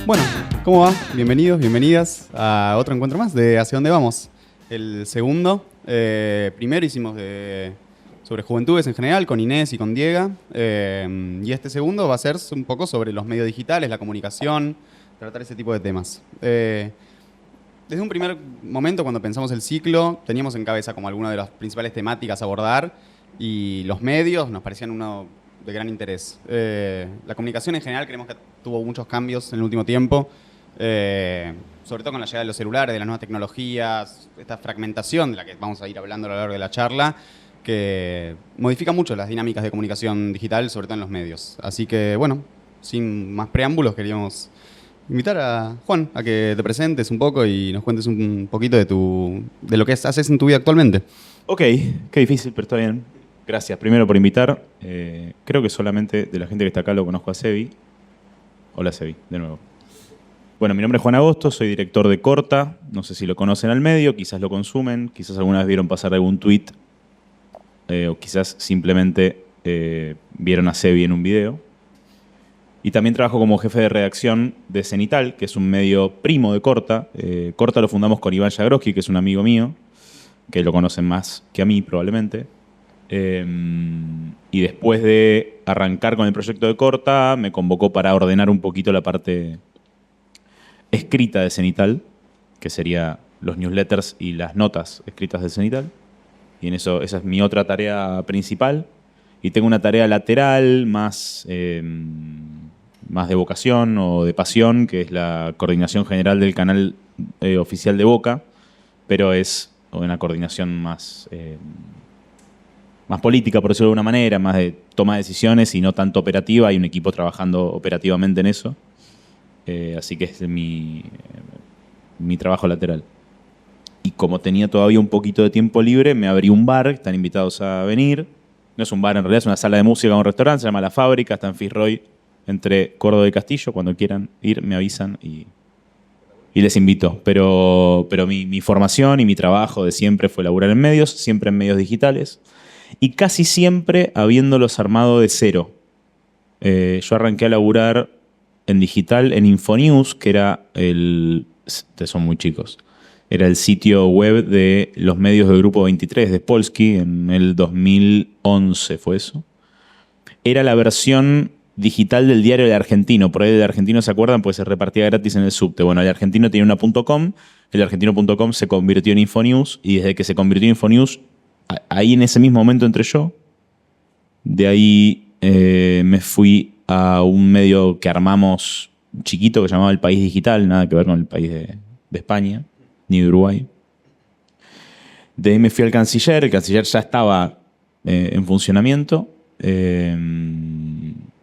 Bueno, ¿cómo va? Bienvenidos, bienvenidas a otro encuentro más de Hacia dónde vamos. El segundo. Primero hicimos sobre juventudes en general con Inés y con Diego. Y este segundo va a ser un poco sobre los medios digitales, la comunicación, tratar ese tipo de temas. Desde un primer momento, cuando pensamos el ciclo, teníamos en cabeza como alguna de las principales temáticas a abordar y los medios nos parecían uno de gran interés. La comunicación en general creemos que tuvo muchos cambios en el último tiempo, sobre todo con la llegada de los celulares, de las nuevas tecnologías, esta fragmentación de la que vamos a ir hablando a lo largo de la charla, que modifica mucho las dinámicas de comunicación digital, sobre todo en los medios. Así que, bueno, sin más preámbulos, queríamos invitar a Juan a que te presentes un poco y nos cuentes un poquito de lo que haces en tu vida actualmente. Ok, qué difícil, pero está bien. Gracias primero por invitar. Creo que solamente de la gente que está acá lo conozco a Sebi. Hola Sebi, de nuevo. Bueno, mi nombre es Juan Agosto, soy director de Corta. No sé si lo conocen al medio, quizás lo consumen, quizás alguna vez vieron pasar algún tweet o quizás simplemente vieron a Sebi en un video. Y también trabajo como jefe de redacción de Cenital, que es un medio primo de Corta. Corta lo fundamos con Iván Jagroski, que es un amigo mío, que lo conocen más que a mí probablemente. Y después de arrancar con el proyecto de Corta, me convocó para ordenar un poquito la parte escrita de Cenital, que sería los newsletters y las notas escritas de Cenital. Y en eso, esa es mi otra tarea principal. Y tengo una tarea lateral más de vocación o de pasión, que es la coordinación general del canal oficial de Boca, pero es una coordinación más política, por decirlo de alguna manera, más de toma de decisiones y no tanto operativa. Hay un equipo trabajando operativamente en eso. Así que es mi trabajo lateral. Y como tenía todavía un poquito de tiempo libre, me abrí un bar, están invitados a venir. No es un bar en realidad, es una sala de música o un restaurante, se llama La Fábrica, está en Fitzroy, entre Córdoba y Castillo. Cuando quieran ir, me avisan y les invito. Pero mi formación y mi trabajo de siempre fue laburar en medios, siempre en medios digitales. Y casi siempre habiéndolos armado de cero. Yo arranqué a laburar en digital en Infonews, que era ustedes son muy chicos, era el sitio web de los medios del Grupo 23 de Polsky, en el 2011 fue eso. Era la versión digital del diario El Argentino. Por ahí El Argentino, ¿se acuerdan? Pues se repartía gratis en el subte. Bueno, El Argentino tenía una .com, el argentino.com se convirtió en Infonews, y desde que se convirtió en Infonews, ahí en ese mismo momento entré yo. De ahí me fui a un medio que armamos chiquito que se llamaba El País Digital, nada que ver con El País de España, ni de Uruguay. De ahí me fui al Canciller, el Canciller ya estaba en funcionamiento.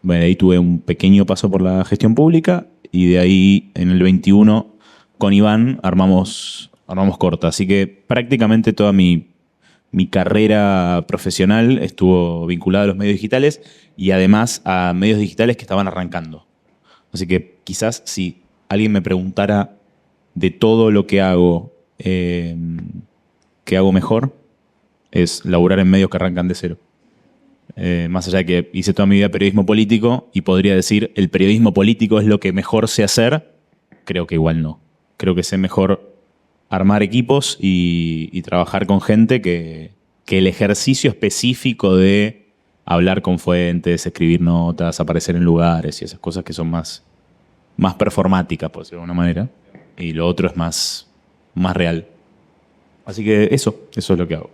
Bueno, ahí tuve un pequeño paso por la gestión pública y de ahí en el 21 con Iván armamos Corta. Así que prácticamente toda mi carrera profesional estuvo vinculada a los medios digitales y además a medios digitales que estaban arrancando. Así que quizás si alguien me preguntara de todo lo que hago, ¿qué hago mejor? Es laburar en medios que arrancan de cero. Más allá de que hice toda mi vida periodismo político y podría decir el periodismo político es lo que mejor sé hacer, creo que igual no. Creo que sé mejor armar equipos y trabajar con gente que el ejercicio específico de hablar con fuentes, escribir notas, aparecer en lugares y esas cosas que son más performáticas, por decirlo de alguna manera. Y lo otro es más real. Así que eso es lo que hago.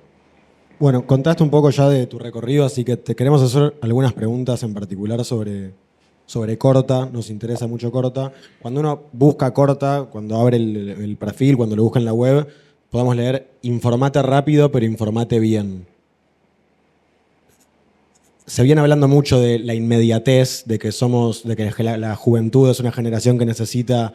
Bueno, contaste un poco ya de tu recorrido, así que te queremos hacer algunas preguntas en particular sobre Corta. Nos interesa mucho Corta. Cuando uno busca Corta, cuando abre el perfil, cuando lo busca en la web, podemos leer informate rápido, pero informate bien. Se viene hablando mucho de la inmediatez, de que la juventud es una generación que necesita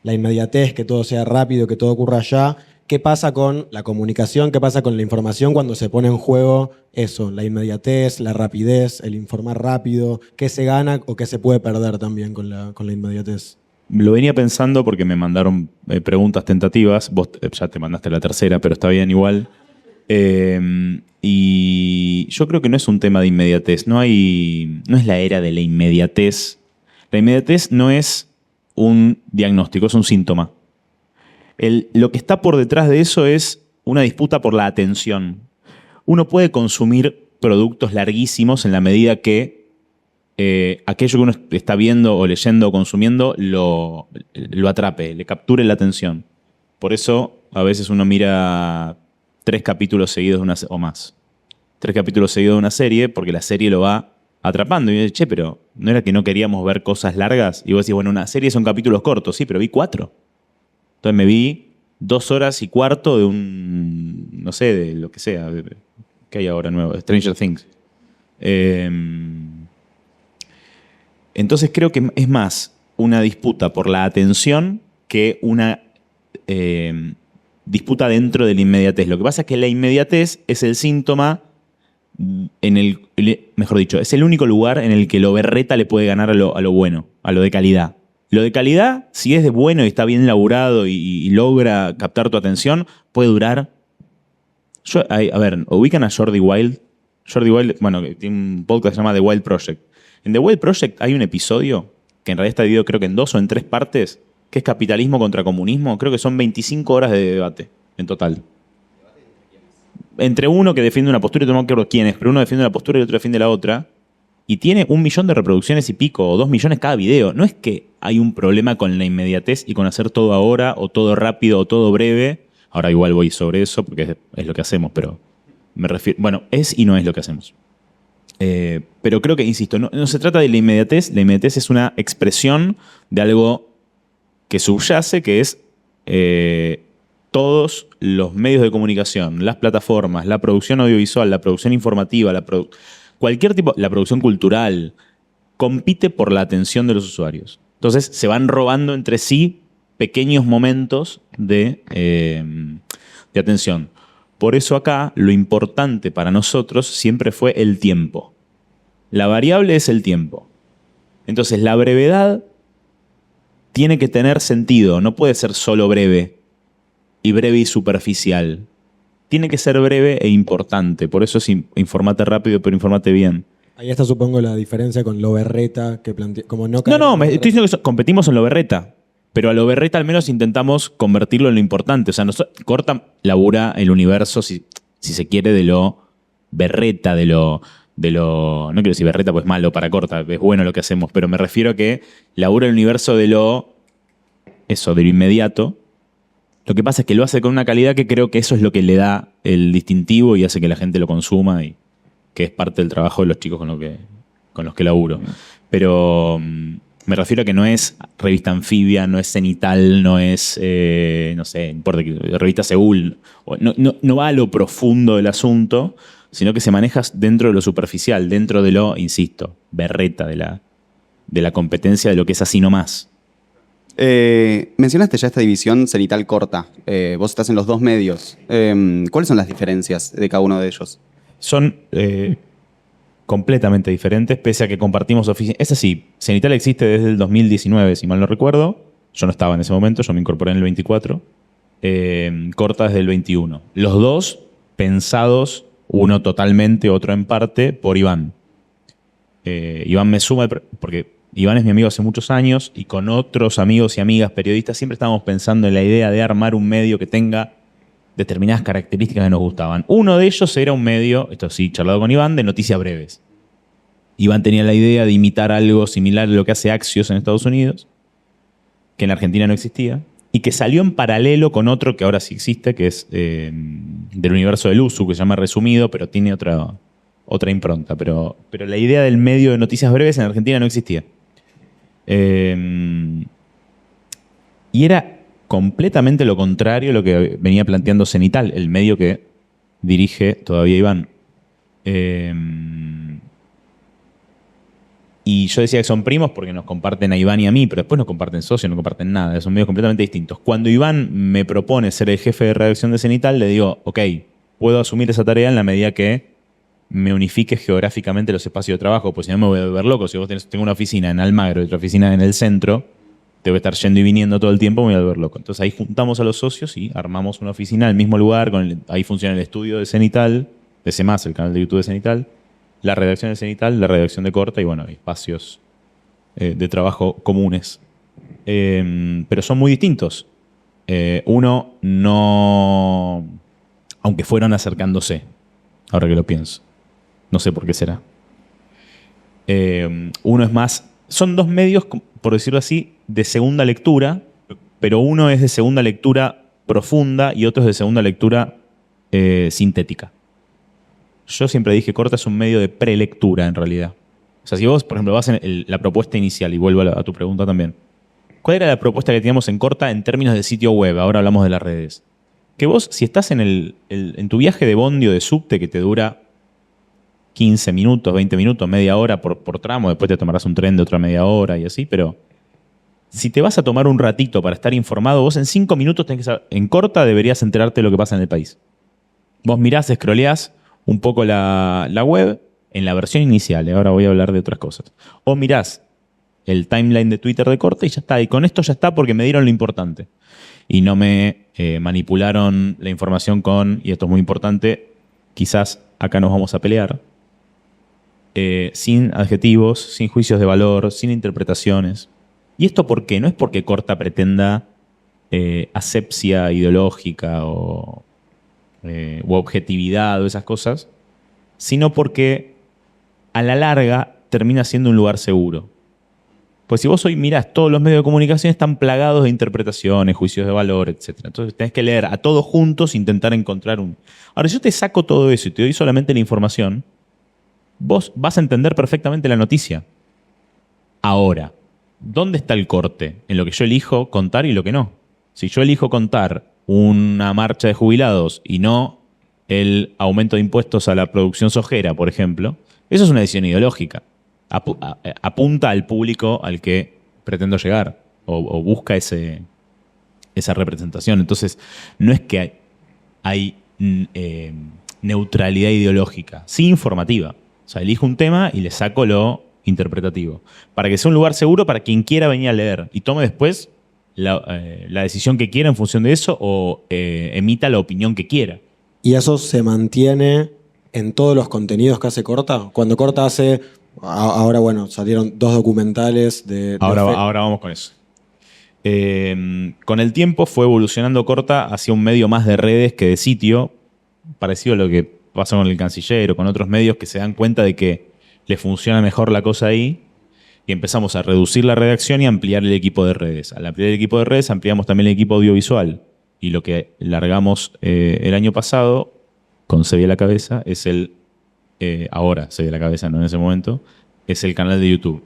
la inmediatez, que todo sea rápido, que todo ocurra ya. ¿Qué pasa con la comunicación? ¿Qué pasa con la información cuando se pone en juego eso? La inmediatez, la rapidez, el informar rápido. ¿Qué se gana o qué se puede perder también con la inmediatez? Lo venía pensando porque me mandaron preguntas tentativas. Vos ya te mandaste la tercera, pero está bien igual. Y yo creo que no es un tema de inmediatez. No es la era de la inmediatez. La inmediatez no es un diagnóstico, es un síntoma. Lo que está por detrás de eso es una disputa por la atención. Uno puede consumir productos larguísimos en la medida que aquello que uno está viendo o leyendo o consumiendo lo atrape, le capture la atención. Por eso a veces uno mira 3 capítulos seguidos o más. 3 capítulos seguidos de una serie porque la serie lo va atrapando. Y yo digo, che, pero ¿no era que no queríamos ver cosas largas? Y vos decís, bueno, una serie son capítulos cortos. Sí, pero vi 4. Entonces me vi 2 horas y cuarto de no sé, de lo que sea. ¿Qué hay ahora nuevo? Stranger Things. Entonces creo que es más una disputa por la atención que una disputa dentro de la inmediatez. Lo que pasa es que la inmediatez es el síntoma mejor dicho, es el único lugar en el que lo berreta le puede ganar a lo bueno, a lo de calidad. Lo de calidad, si es de bueno y está bien laburado y logra captar tu atención, puede durar. A ver, ubican a Jordi Wild. Jordi Wild, bueno, tiene un podcast que se llama The Wild Project. En The Wild Project hay un episodio que en realidad está dividido creo que en 2 o en 3 partes, que es capitalismo contra comunismo. Creo que son 25 horas de debate en total. Entre uno que defiende una postura y otro no quiero quién es, pero uno defiende una postura y el otro defiende la otra. Y tiene 1 millón de reproducciones y pico, o 2 millones cada video. No es que hay un problema con la inmediatez y con hacer todo ahora, o todo rápido, o todo breve. Ahora igual voy sobre eso, porque es lo que hacemos, pero me refiero... Bueno, es y no es lo que hacemos. Pero creo que, insisto, no se trata de la inmediatez. La inmediatez es una expresión de algo que subyace, que es todos los medios de comunicación, las plataformas, la producción audiovisual, la producción informativa, cualquier tipo, la producción cultural, compite por la atención de los usuarios. Entonces se van robando entre sí pequeños momentos de atención. Por eso acá lo importante para nosotros siempre fue el tiempo. La variable es el tiempo. Entonces la brevedad tiene que tener sentido, no puede ser solo breve y superficial. Tiene que ser breve e importante. Por eso es informate rápido, pero informate bien. Ahí está, supongo, la diferencia con lo berreta que plantea. Como no, me estoy diciendo que competimos en lo berreta. Pero a lo berreta al menos intentamos convertirlo en lo importante. O sea, Corta labura el universo, si se quiere, de lo berreta, de lo... No quiero decir berreta, pues malo para Corta. Es bueno lo que hacemos. Pero me refiero a que labura el universo de lo inmediato. Lo que pasa es que lo hace con una calidad que creo que eso es lo que le da el distintivo y hace que la gente lo consuma y que es parte del trabajo de los chicos con los que laburo. Pero me refiero a que no es revista Anfibia, no es Cenital, no es, no sé, importa, revista Seúl. No va a lo profundo del asunto, sino que se maneja dentro de lo superficial, dentro de lo, insisto, berreta, de la competencia de lo que es así nomás. Mencionaste ya esta división cenital corta. Vos estás en los 2 medios. ¿Cuáles son las diferencias de cada uno de ellos? Son completamente diferentes, pese a que compartimos oficina. Es así, Cenital existe desde el 2019, si mal no recuerdo. Yo no estaba en ese momento, yo me incorporé en el 24. Corta desde el 21. Los 2 pensados, uno totalmente, otro en parte, por Iván. Iván me suma, porque Iván es mi amigo hace muchos años y con otros amigos y amigas periodistas siempre estábamos pensando en la idea de armar un medio que tenga determinadas características que nos gustaban. Uno de ellos era un medio, esto sí, charlado con Iván, de noticias breves. Iván tenía la idea de imitar algo similar a lo que hace Axios en Estados Unidos, que en Argentina no existía, y que salió en paralelo con otro que ahora sí existe, que es del universo del USU, que se llama Resumido, pero tiene otra impronta. Pero la idea del medio de noticias breves en Argentina no existía. Y era completamente lo contrario a lo que venía planteando Cenital, el medio que dirige todavía Iván. Y yo decía que son primos porque nos comparten a Iván y a mí, pero después no comparten socios, no comparten nada, son medios completamente distintos. Cuando Iván me propone ser el jefe de redacción de Cenital, le digo, ok, puedo asumir esa tarea en la medida que me unifique geográficamente los espacios de trabajo, pues si no me voy a volver loco. Si vos tengo una oficina en Almagro y otra oficina en el centro, te voy a estar yendo y viniendo todo el tiempo, me voy a volver loco. Entonces ahí juntamos a los socios y armamos una oficina en el mismo lugar, ahí funciona el estudio de Cenital, de CMAS, el canal de YouTube de Cenital, la redacción de Cenital, la redacción de Corta y bueno, hay espacios de trabajo comunes. pero son muy distintos. Uno no... Aunque fueron acercándose, ahora que lo pienso. No sé por qué será. Uno es más... Son dos medios, por decirlo así, de segunda lectura, pero uno es de segunda lectura profunda y otro es de segunda lectura sintética. Yo siempre dije, Corta es un medio de prelectura, en realidad. O sea, si vos, por ejemplo, vas en la propuesta inicial, y vuelvo a tu pregunta también, ¿cuál era la propuesta que teníamos en Corta en términos de sitio web? Ahora hablamos de las redes. Que vos, si estás en tu viaje de bondi o de subte que te dura 15 minutos, 20 minutos, media hora por tramo, después te tomarás un tren de otra media hora y así, pero si te vas a tomar un ratito para estar informado, vos en 5 minutos tenés que saber, en Corta deberías enterarte de lo que pasa en el país. Vos mirás, scrolleás un poco la web en la versión inicial, y ahora voy a hablar de otras cosas. O mirás el timeline de Twitter de Corta y ya está. Y con esto ya está porque me dieron lo importante. Y no me manipularon la información con, y esto es muy importante, quizás acá nos vamos a pelear, sin adjetivos, sin juicios de valor, sin interpretaciones. ¿Y esto por qué? No es porque Corta pretenda asepsia ideológica u objetividad o esas cosas, sino porque a la larga termina siendo un lugar seguro. Pues si vos hoy mirás, todos los medios de comunicación están plagados de interpretaciones, juicios de valor, etc. Entonces tenés que leer a todos juntos e intentar encontrar un... Ahora, si yo te saco todo eso y te doy solamente la información, vos vas a entender perfectamente la noticia. Ahora, ¿dónde está el corte? En lo que yo elijo contar y lo que no. Si yo elijo contar una marcha de jubilados y no el aumento de impuestos a la producción sojera, por ejemplo, eso es una decisión ideológica. Apunta al público al que pretendo llegar o busca esa representación. Entonces, no es que hay neutralidad ideológica, sí informativa. O sea, elijo un tema y le saco lo interpretativo. Para que sea un lugar seguro para quien quiera venir a leer y tome después la decisión que quiera en función de eso o emita la opinión que quiera. ¿Y eso se mantiene en todos los contenidos que hace Corta? Cuando Corta hace... Ahora, bueno, salieron 2 documentales de... Ahora vamos con eso. Con el tiempo fue evolucionando Corta hacia un medio más de redes que de sitio, parecido a lo que pasó con El Canciller o con otros medios que se dan cuenta de que les funciona mejor la cosa ahí y empezamos a reducir la redacción y ampliar el equipo de redes. Al ampliar el equipo de redes ampliamos también el equipo audiovisual y lo que largamos el año pasado con Se Ve la Cabeza es ahora Se Ve la Cabeza, no en ese momento, es el canal de YouTube.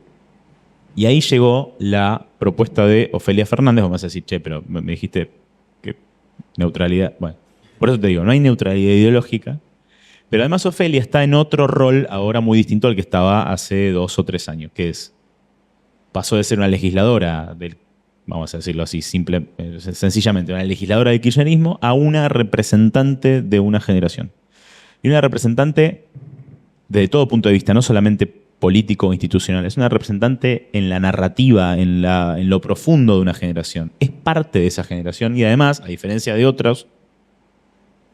Y ahí llegó la propuesta de Ofelia Fernández. Vamos a decir, che, pero me dijiste que neutralidad... Bueno, por eso te digo, no hay neutralidad ideológica, pero además Ofelia está en otro rol ahora muy distinto al que estaba hace 2 o 3 años, que es, pasó de ser una legisladora vamos a decirlo así, sencillamente, una legisladora del kirchnerismo a una representante de una generación. Y una representante desde todo punto de vista, no solamente político o institucional, es una representante en la narrativa, en lo profundo de una generación. Es parte de esa generación y además, a diferencia de otros,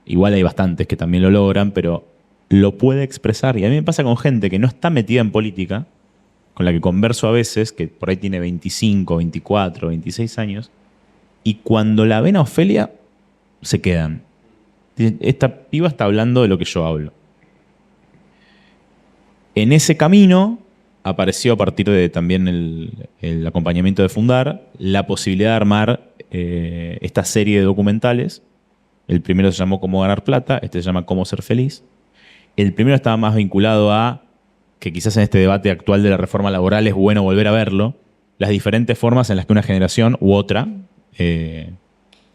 igual hay bastantes que también lo logran, pero lo puede expresar. Y a mí me pasa con gente que no está metida en política, con la que converso a veces, que por ahí tiene 25, 24, 26 años, y cuando la ven a Ofelia, se quedan. Dicen, esta piba está hablando de lo que yo hablo. En ese camino apareció a partir de también el acompañamiento de Fundar la posibilidad de armar esta serie de documentales. El primero se llamó Cómo ganar plata, este se llama Cómo ser feliz. El primero estaba más vinculado a que quizás en este debate actual de la reforma laboral es bueno volver a verlo, las diferentes formas en las que una generación u otra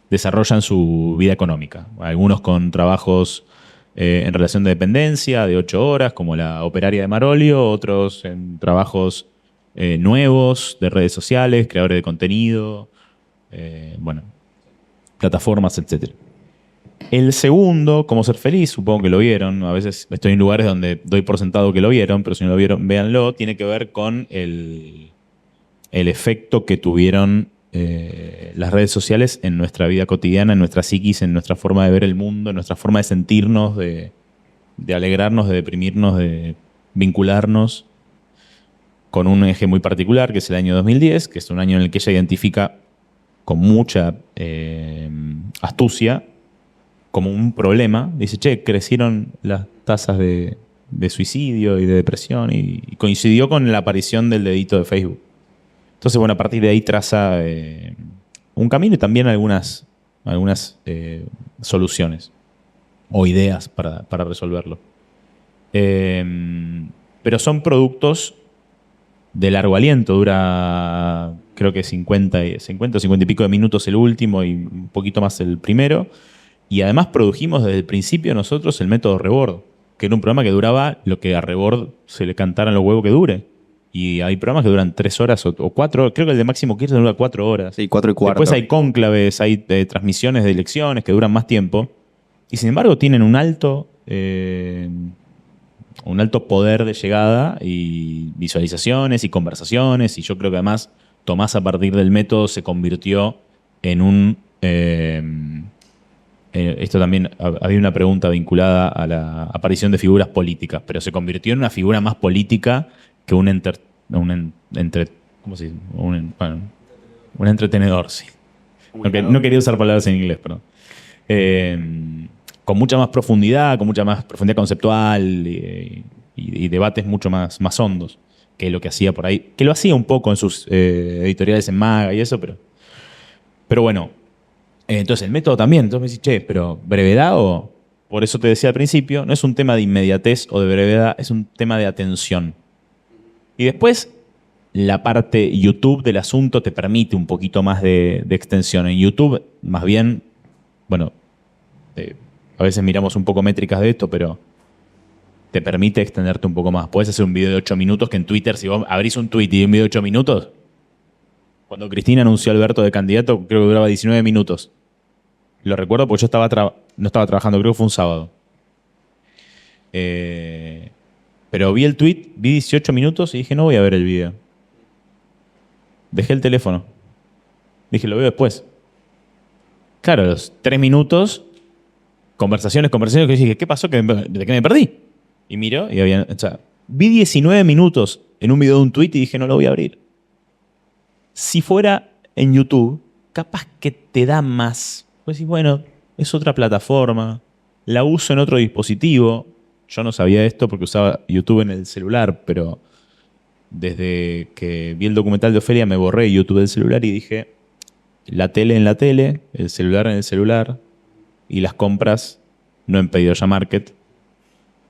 desarrollan su vida económica. Algunos con trabajos en relación de dependencia de 8 horas, como la operaria de Marolio, otros en trabajos nuevos de redes sociales, creadores de contenido, plataformas, etc. El segundo, Cómo ser feliz, supongo que lo vieron. A veces estoy en lugares donde doy por sentado que lo vieron, pero si no lo vieron, véanlo. Tiene que ver con el efecto que tuvieron las redes sociales en nuestra vida cotidiana, en nuestra psiquis, en nuestra forma de ver el mundo, en nuestra forma de sentirnos, de alegrarnos, de deprimirnos, de vincularnos. con un eje muy particular, que es el año 2010, que es un año en el que ella identifica con mucha astucia como un problema. Dice, che, crecieron las tasas de suicidio y de depresión, y coincidió con la aparición del dedito de Facebook. Entonces, bueno, a partir de ahí traza un camino y también algunas soluciones o ideas para resolverlo. Pero son productos de largo aliento. Dura, creo que 50 o 50 y pico de minutos el último y un poquito más el primero. Y además produjimos desde el principio nosotros el método Rebord, que era un programa que duraba lo que a Rebord se le cantaran los huevos que dure. Y hay programas que duran 3 horas o 4. Creo que el de Máximo Kirchner dura 4 horas. Sí, 4 y cuarto. Después hay cónclaves, hay transmisiones de elecciones que duran más tiempo. Y sin embargo tienen un alto poder de llegada y visualizaciones y conversaciones. Y yo creo que además Tomás, a partir del método, se convirtió en un... esto también, había una pregunta vinculada a la aparición de figuras políticas, pero se convirtió en una figura más política que un entretenedor, sí. No quería usar palabras en inglés, pero con mucha más profundidad conceptual y debates mucho más hondos que lo que hacía por ahí, que lo hacía un poco en sus editoriales en Maga y eso, pero bueno. Entonces el método también. Entonces me decís, che, pero brevedad o... Por eso te decía al principio, no es un tema de inmediatez o de brevedad, es un tema de atención. Y después, la parte YouTube del asunto te permite un poquito más de extensión. En YouTube, más bien, bueno, a veces miramos un poco métricas de esto, pero te permite extenderte un poco más. Puedes hacer un video de 8 minutos que en Twitter, si vos abrís un tweet y un video de 8 minutos, cuando Cristina anunció a Alberto de candidato, creo que duraba 19 minutos. Lo recuerdo porque yo no estaba trabajando, creo que fue un sábado. Pero vi el tweet, vi 18 minutos y dije, no voy a ver el video. Dejé el teléfono. Dije, lo veo después. Claro, los 3 minutos, conversaciones, que dije, ¿qué pasó? ¿De qué me perdí? Y miro y vi 19 minutos en un video de un tweet y dije, no lo voy a abrir. Si fuera en YouTube, capaz que te da más. Pues decís, bueno, es otra plataforma, la uso en otro dispositivo. Yo no sabía esto porque usaba YouTube en el celular, pero desde que vi el documental de Ofelia me borré YouTube del celular y dije, la tele en la tele, el celular en el celular y las compras, no en Pedido Ya Market,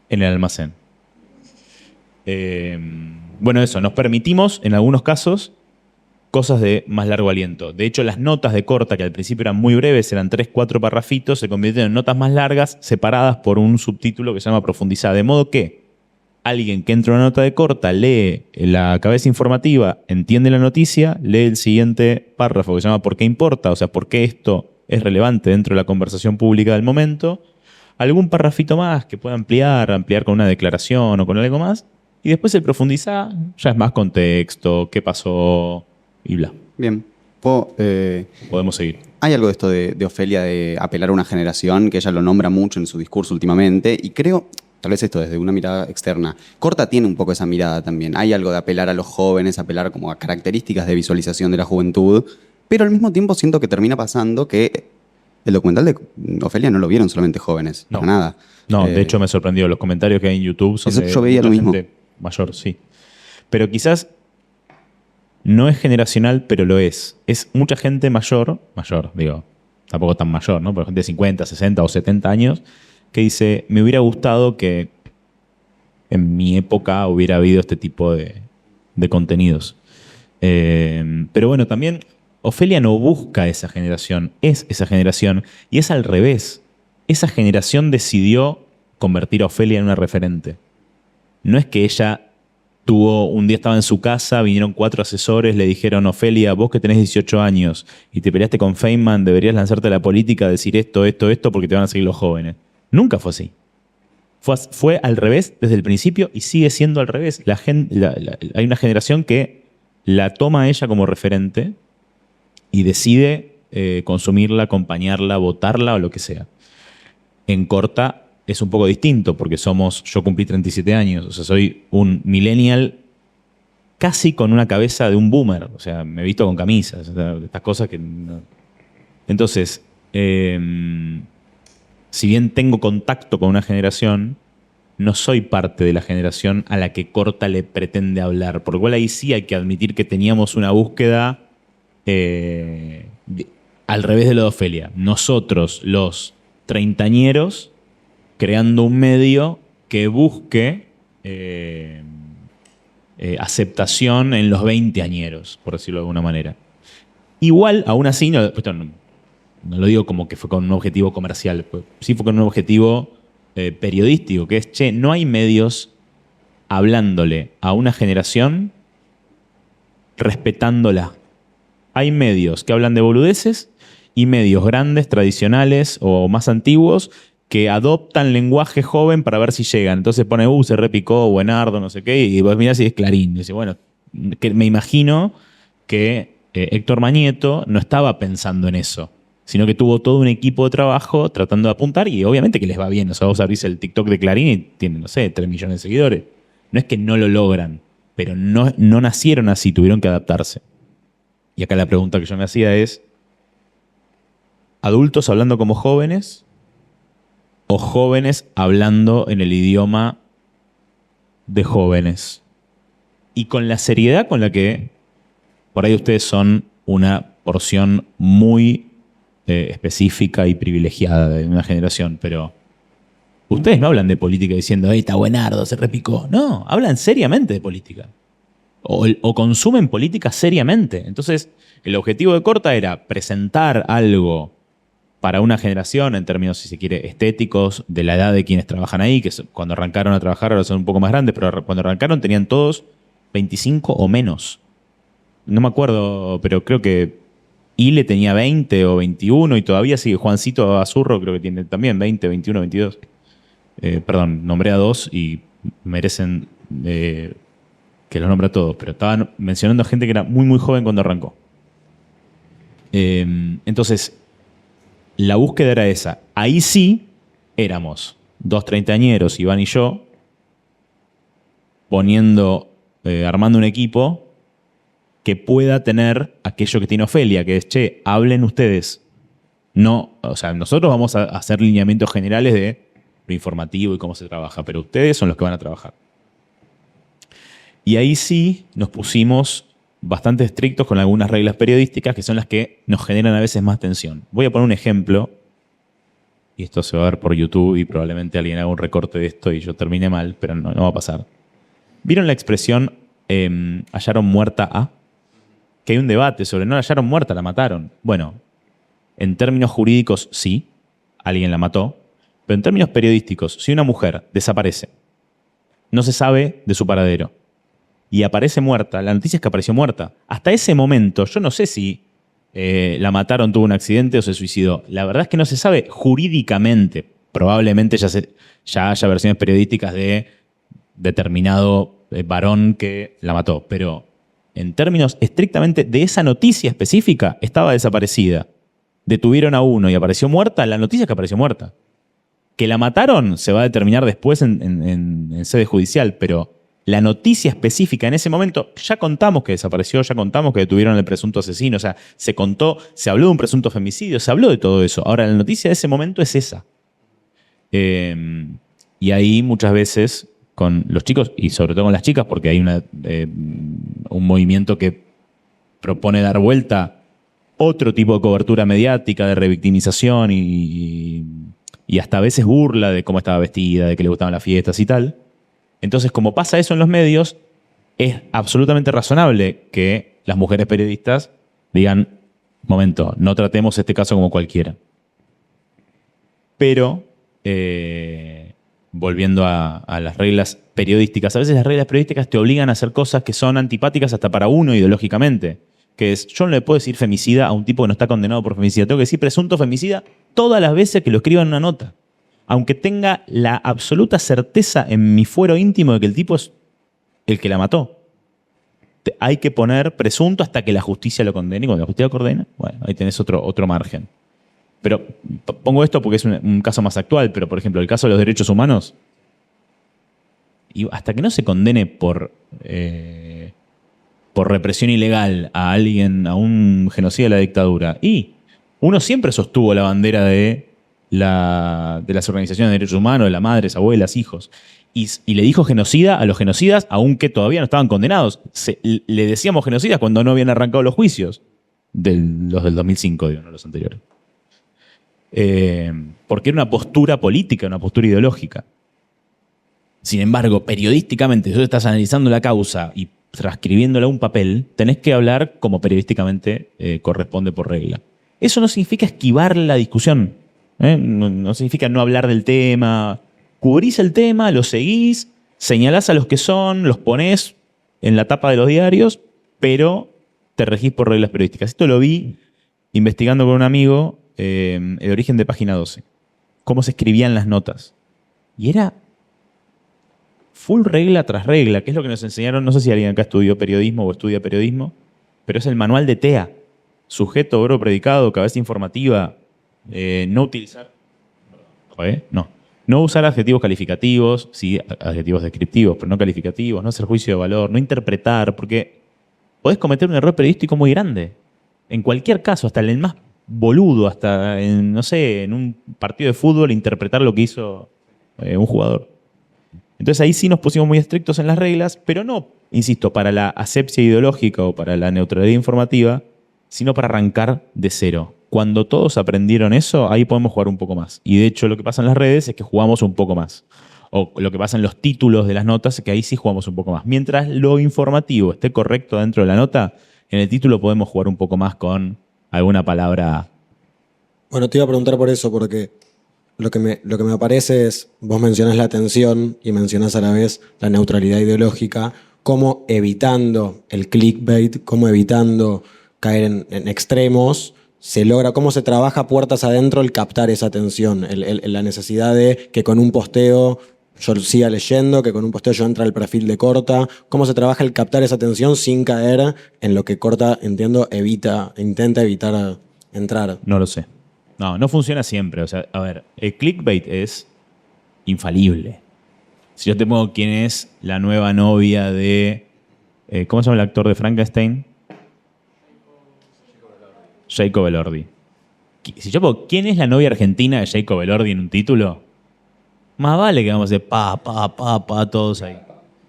en el almacén. Bueno, eso, nos permitimos en algunos casos cosas de más largo aliento. De hecho, las notas de corta, que al principio eran muy breves, eran 3, 4 parrafitos, se convirtieron en notas más largas, separadas por un subtítulo que se llama profundizada. De modo que alguien que entra a una nota de corta, lee la cabeza informativa, entiende la noticia, lee el siguiente párrafo que se llama ¿por qué importa? O sea, ¿por qué esto es relevante dentro de la conversación pública del momento? Algún parrafito más que pueda ampliar con una declaración o con algo más. Y después el profundizar ya es más contexto, qué pasó y bla. Bien. Podemos seguir. Hay algo de esto de Ofelia de apelar a una generación, que ella lo nombra mucho en su discurso últimamente, y creo, tal vez esto desde una mirada externa, Corta tiene un poco esa mirada también. Hay algo de apelar a los jóvenes, apelar como a características de visualización de la juventud, pero al mismo tiempo siento que termina pasando que el documental de Ofelia no lo vieron solamente jóvenes, no. Para nada. No, de hecho me sorprendió. Los comentarios que hay en YouTube son de yo veía mucha lo mismo. gente mayor, sí. Pero quizás no es generacional, pero lo es. Es mucha gente mayor, digo, tampoco tan mayor, ¿no? Pero gente de 50, 60 o 70 años que dice, me hubiera gustado que en mi época hubiera habido este tipo de contenidos. Pero bueno, también Ofelia no busca esa generación, es esa generación y es al revés. Esa generación decidió convertir a Ofelia en una referente. No es que ella un día estaba en su casa, vinieron 4 asesores, le dijeron, Ofelia, vos que tenés 18 años y te peleaste con Feynman, deberías lanzarte a la política, decir esto, porque te van a seguir los jóvenes. Nunca fue así. Fue al revés desde el principio y sigue siendo al revés. Hay una generación que la toma a ella como referente y decide consumirla, acompañarla, votarla o lo que sea. En Corta es un poco distinto porque yo cumplí 37 años, o sea, soy un millennial casi con una cabeza de un boomer. O sea, me he visto con camisas, o sea, estas cosas que no. Entonces, si bien tengo contacto con una generación, no soy parte de la generación a la que Corta le pretende hablar. Por lo cual ahí sí hay que admitir que teníamos una búsqueda al revés de lo de Ofelia. Nosotros, los treintañeros, creando un medio que busque aceptación en los veinteañeros, por decirlo de alguna manera. Igual, aún así, no lo digo como que fue con un objetivo comercial, sí fue con un objetivo periodístico, que es, che, no hay medios hablándole a una generación respetándola. Hay medios que hablan de boludeces y medios grandes, tradicionales o más antiguos que adoptan lenguaje joven para ver si llegan. Entonces pone, se repicó, buenardo, no sé qué, y vos mirás y es Clarín. Y dice, bueno, que me imagino que Héctor Mañeto no estaba pensando en eso, sino que tuvo todo un equipo de trabajo tratando de apuntar y obviamente que les va bien. O sea, vos abrís el TikTok de Clarín y tienen, no sé, 3 millones de seguidores. No es que no lo logran, pero no nacieron así, tuvieron que adaptarse. Y acá la pregunta que yo me hacía es, ¿adultos hablando como jóvenes o jóvenes hablando en el idioma de jóvenes? Y con la seriedad con la que por ahí ustedes son una porción muy específica y privilegiada de una generación, pero ustedes no hablan de política diciendo, está buenardo, se repicó. No, hablan seriamente de política. O consumen política seriamente. Entonces, el objetivo de Corta era presentar algo para una generación, en términos, si se quiere, estéticos, de la edad de quienes trabajan ahí, que cuando arrancaron a trabajar ahora son un poco más grandes, pero cuando arrancaron tenían todos 25 o menos. No me acuerdo, pero creo que Ile tenía 20 o 21 y todavía sigue. Juancito Azurro creo que tiene también 20, 21, 22. Perdón, nombré a 2 y merecen que los nombre a todos, pero estaban mencionando a gente que era muy, muy joven cuando arrancó. Entonces, la búsqueda era esa. Ahí sí éramos 2 treintañeros, Iván y yo, armando un equipo que pueda tener aquello que tiene Ofelia, que es, che, hablen ustedes. No, o sea, nosotros vamos a hacer lineamientos generales de lo informativo y cómo se trabaja, pero ustedes son los que van a trabajar. Y ahí sí nos pusimos bastante estrictos con algunas reglas periodísticas que son las que nos generan a veces más tensión. Voy a poner un ejemplo, y esto se va a ver por YouTube y probablemente alguien haga un recorte de esto y yo termine mal, pero no va a pasar. ¿Vieron la expresión hallaron muerta a? Que hay un debate sobre no la hallaron muerta, la mataron. Bueno, en términos jurídicos sí, alguien la mató, pero en términos periodísticos, si una mujer desaparece, no se sabe de su paradero, y aparece muerta, la noticia es que apareció muerta. Hasta ese momento, yo no sé si la mataron, tuvo un accidente o se suicidó. La verdad es que no se sabe jurídicamente. Probablemente ya haya versiones periodísticas de determinado varón que la mató. Pero en términos estrictamente de esa noticia específica, estaba desaparecida. Detuvieron a uno y apareció muerta, la noticia es que apareció muerta. Que la mataron se va a determinar después en sede judicial, pero la noticia específica en ese momento, ya contamos que desapareció, ya contamos que detuvieron al presunto asesino, o sea, se habló de un presunto femicidio, se habló de todo eso. Ahora, la noticia de ese momento es esa. Y ahí muchas veces con los chicos, y sobre todo con las chicas, porque hay un movimiento que propone dar vuelta otro tipo de cobertura mediática, de revictimización y hasta a veces burla de cómo estaba vestida, de que le gustaban las fiestas y tal. Entonces, como pasa eso en los medios, es absolutamente razonable que las mujeres periodistas digan, momento, no tratemos este caso como cualquiera. Pero, volviendo a las reglas periodísticas, a veces las reglas periodísticas te obligan a hacer cosas que son antipáticas hasta para uno ideológicamente. Que es, yo no le puedo decir femicida a un tipo que no está condenado por femicida. Tengo que decir presunto femicida todas las veces que lo escriba en una nota. Aunque tenga la absoluta certeza en mi fuero íntimo de que el tipo es el que la mató. Hay que poner presunto hasta que la justicia lo condene. Y cuando la justicia lo ordena, bueno, ahí tenés otro margen. Pero pongo esto porque es un caso más actual, pero por ejemplo, el caso de los derechos humanos, y hasta que no se condene por por represión ilegal a alguien, a un genocida de la dictadura, y uno siempre sostuvo la bandera de las organizaciones de derechos humanos, de las madres, abuelas, hijos, y le dijo genocida a los genocidas, aunque todavía no estaban condenados. Le decíamos genocidas cuando no habían arrancado los juicios, los del 2005, digo, no los anteriores. Porque era una postura política, una postura ideológica. Sin embargo, periodísticamente, si tú estás analizando la causa y transcribiéndola a un papel, tenés que hablar como periodísticamente corresponde por regla. Eso no significa esquivar la discusión. No significa no hablar del tema. Cubrís el tema, lo seguís, señalás a los que son, los ponés en la tapa de los diarios, pero te regís por reglas periodísticas. Esto lo vi investigando con un amigo, el origen de Página 12. Cómo se escribían las notas. Y era full regla tras regla, que es lo que nos enseñaron, no sé si alguien acá estudió periodismo o estudia periodismo, pero es el manual de TEA. Sujeto, verbo, predicado, cabeza informativa, no utilizar... No usar adjetivos calificativos, sí, adjetivos descriptivos, pero no calificativos, no hacer juicio de valor, no interpretar, porque podés cometer un error periodístico muy grande. En cualquier caso, hasta en el más boludo, hasta en, no sé, en un partido de fútbol, interpretar lo que hizo un jugador. Entonces ahí sí nos pusimos muy estrictos en las reglas, pero no, insisto, para la asepsia ideológica o para la neutralidad informativa, sino para arrancar de cero. Cuando todos aprendieron eso, ahí podemos jugar un poco más. Y de hecho lo que pasa en las redes es que jugamos un poco más. O lo que pasa en los títulos de las notas es que ahí sí jugamos un poco más. Mientras lo informativo esté correcto dentro de la nota, en el título podemos jugar un poco más con alguna palabra. Bueno, te iba a preguntar por eso, porque lo que me parece es, vos mencionás la atención y mencionás a la vez la neutralidad ideológica, cómo evitando el clickbait, cómo evitando caer en extremos, se logra, cómo se trabaja puertas adentro el captar esa atención, la necesidad de que con un posteo yo siga leyendo, que con un posteo yo entre al perfil de Corta, cómo se trabaja el captar esa atención sin caer en lo que Corta, entiendo, intenta evitar entrar. No lo sé. No funciona siempre. O sea, a ver, el clickbait es infalible. Si yo te pongo quién es la nueva novia de... ¿cómo se llama el actor de Frankenstein? Jacob Elordi. Si yo pongo quién es la novia argentina de Jacob Elordi en un título, más vale que vamos a hacer todos ahí.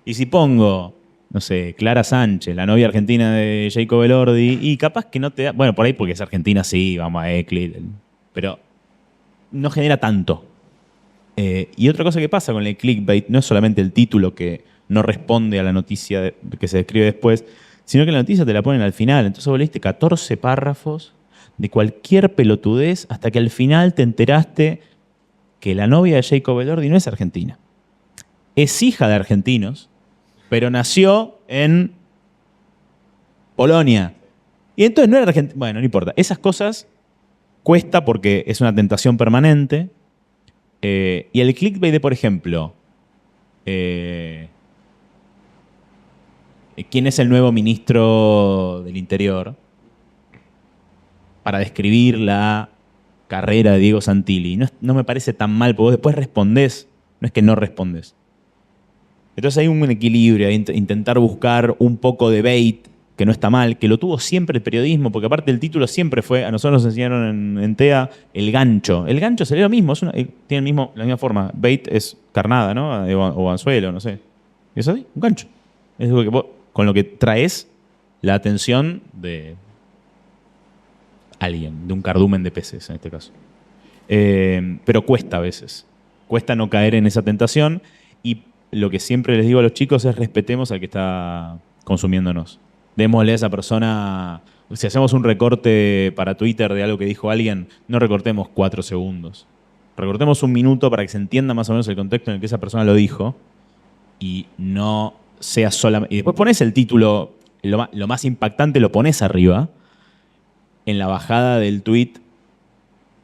Y si pongo, no sé, Clara Sánchez, la novia argentina de Jacob Elordi, y capaz que no te da... Bueno, por ahí porque es argentina, sí, vamos a Eclid, pero no genera tanto. Y otra cosa que pasa con el clickbait no es solamente el título que no responde a la noticia que se describe después, sino que la noticia te la ponen al final. Entonces vos leíste 14 párrafos de cualquier pelotudez hasta que al final te enteraste que la novia de Jacob Elordi no es argentina. Es hija de argentinos, pero nació en Polonia. Y entonces no era argentina. Bueno, no importa. Esas cosas cuesta porque es una tentación permanente. Y el clickbait de, por ejemplo, ¿quién es el nuevo ministro del Interior? Para describir la carrera de Diego Santilli. No me parece tan mal, porque vos después respondés. No es que no respondés. Entonces hay un equilibrio, hay intentar buscar un poco de bait, que no está mal, que lo tuvo siempre el periodismo, porque aparte el título siempre fue, a nosotros nos enseñaron en TEA, el gancho. El gancho sería lo mismo, tiene la misma forma. Bait es carnada, ¿no? O anzuelo, no sé. ¿Y eso sí? Un gancho. Es lo que vos, con lo que traes la atención de alguien, de un cardumen de peces en este caso. Pero cuesta a veces. Cuesta no caer en esa tentación, y lo que siempre les digo a los chicos es respetemos al que está consumiéndonos. Démosle a esa persona, si hacemos un recorte para Twitter de algo que dijo alguien, no recortemos 4 segundos. Recortemos 1 minuto para que se entienda más o menos el contexto en el que esa persona lo dijo, y no sea solamente... Y después pones el título, lo más impactante lo pones arriba. En la bajada del tweet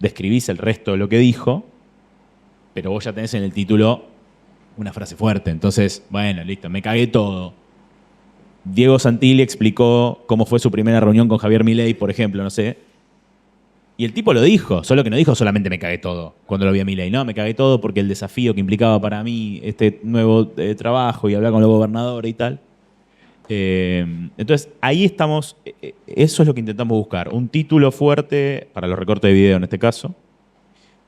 describís el resto de lo que dijo, pero vos ya tenés en el título una frase fuerte. Entonces, bueno, listo, me cagué todo. Diego Santilli explicó cómo fue su primera reunión con Javier Milei, por ejemplo, no sé. Y el tipo lo dijo, solo que no dijo solamente me cagué todo cuando lo vi a Milei. No, me cagué todo porque el desafío que implicaba para mí este nuevo trabajo y hablar con los gobernadores y tal. Entonces, ahí estamos, eso es lo que intentamos buscar. Un título fuerte para los recortes de video en este caso,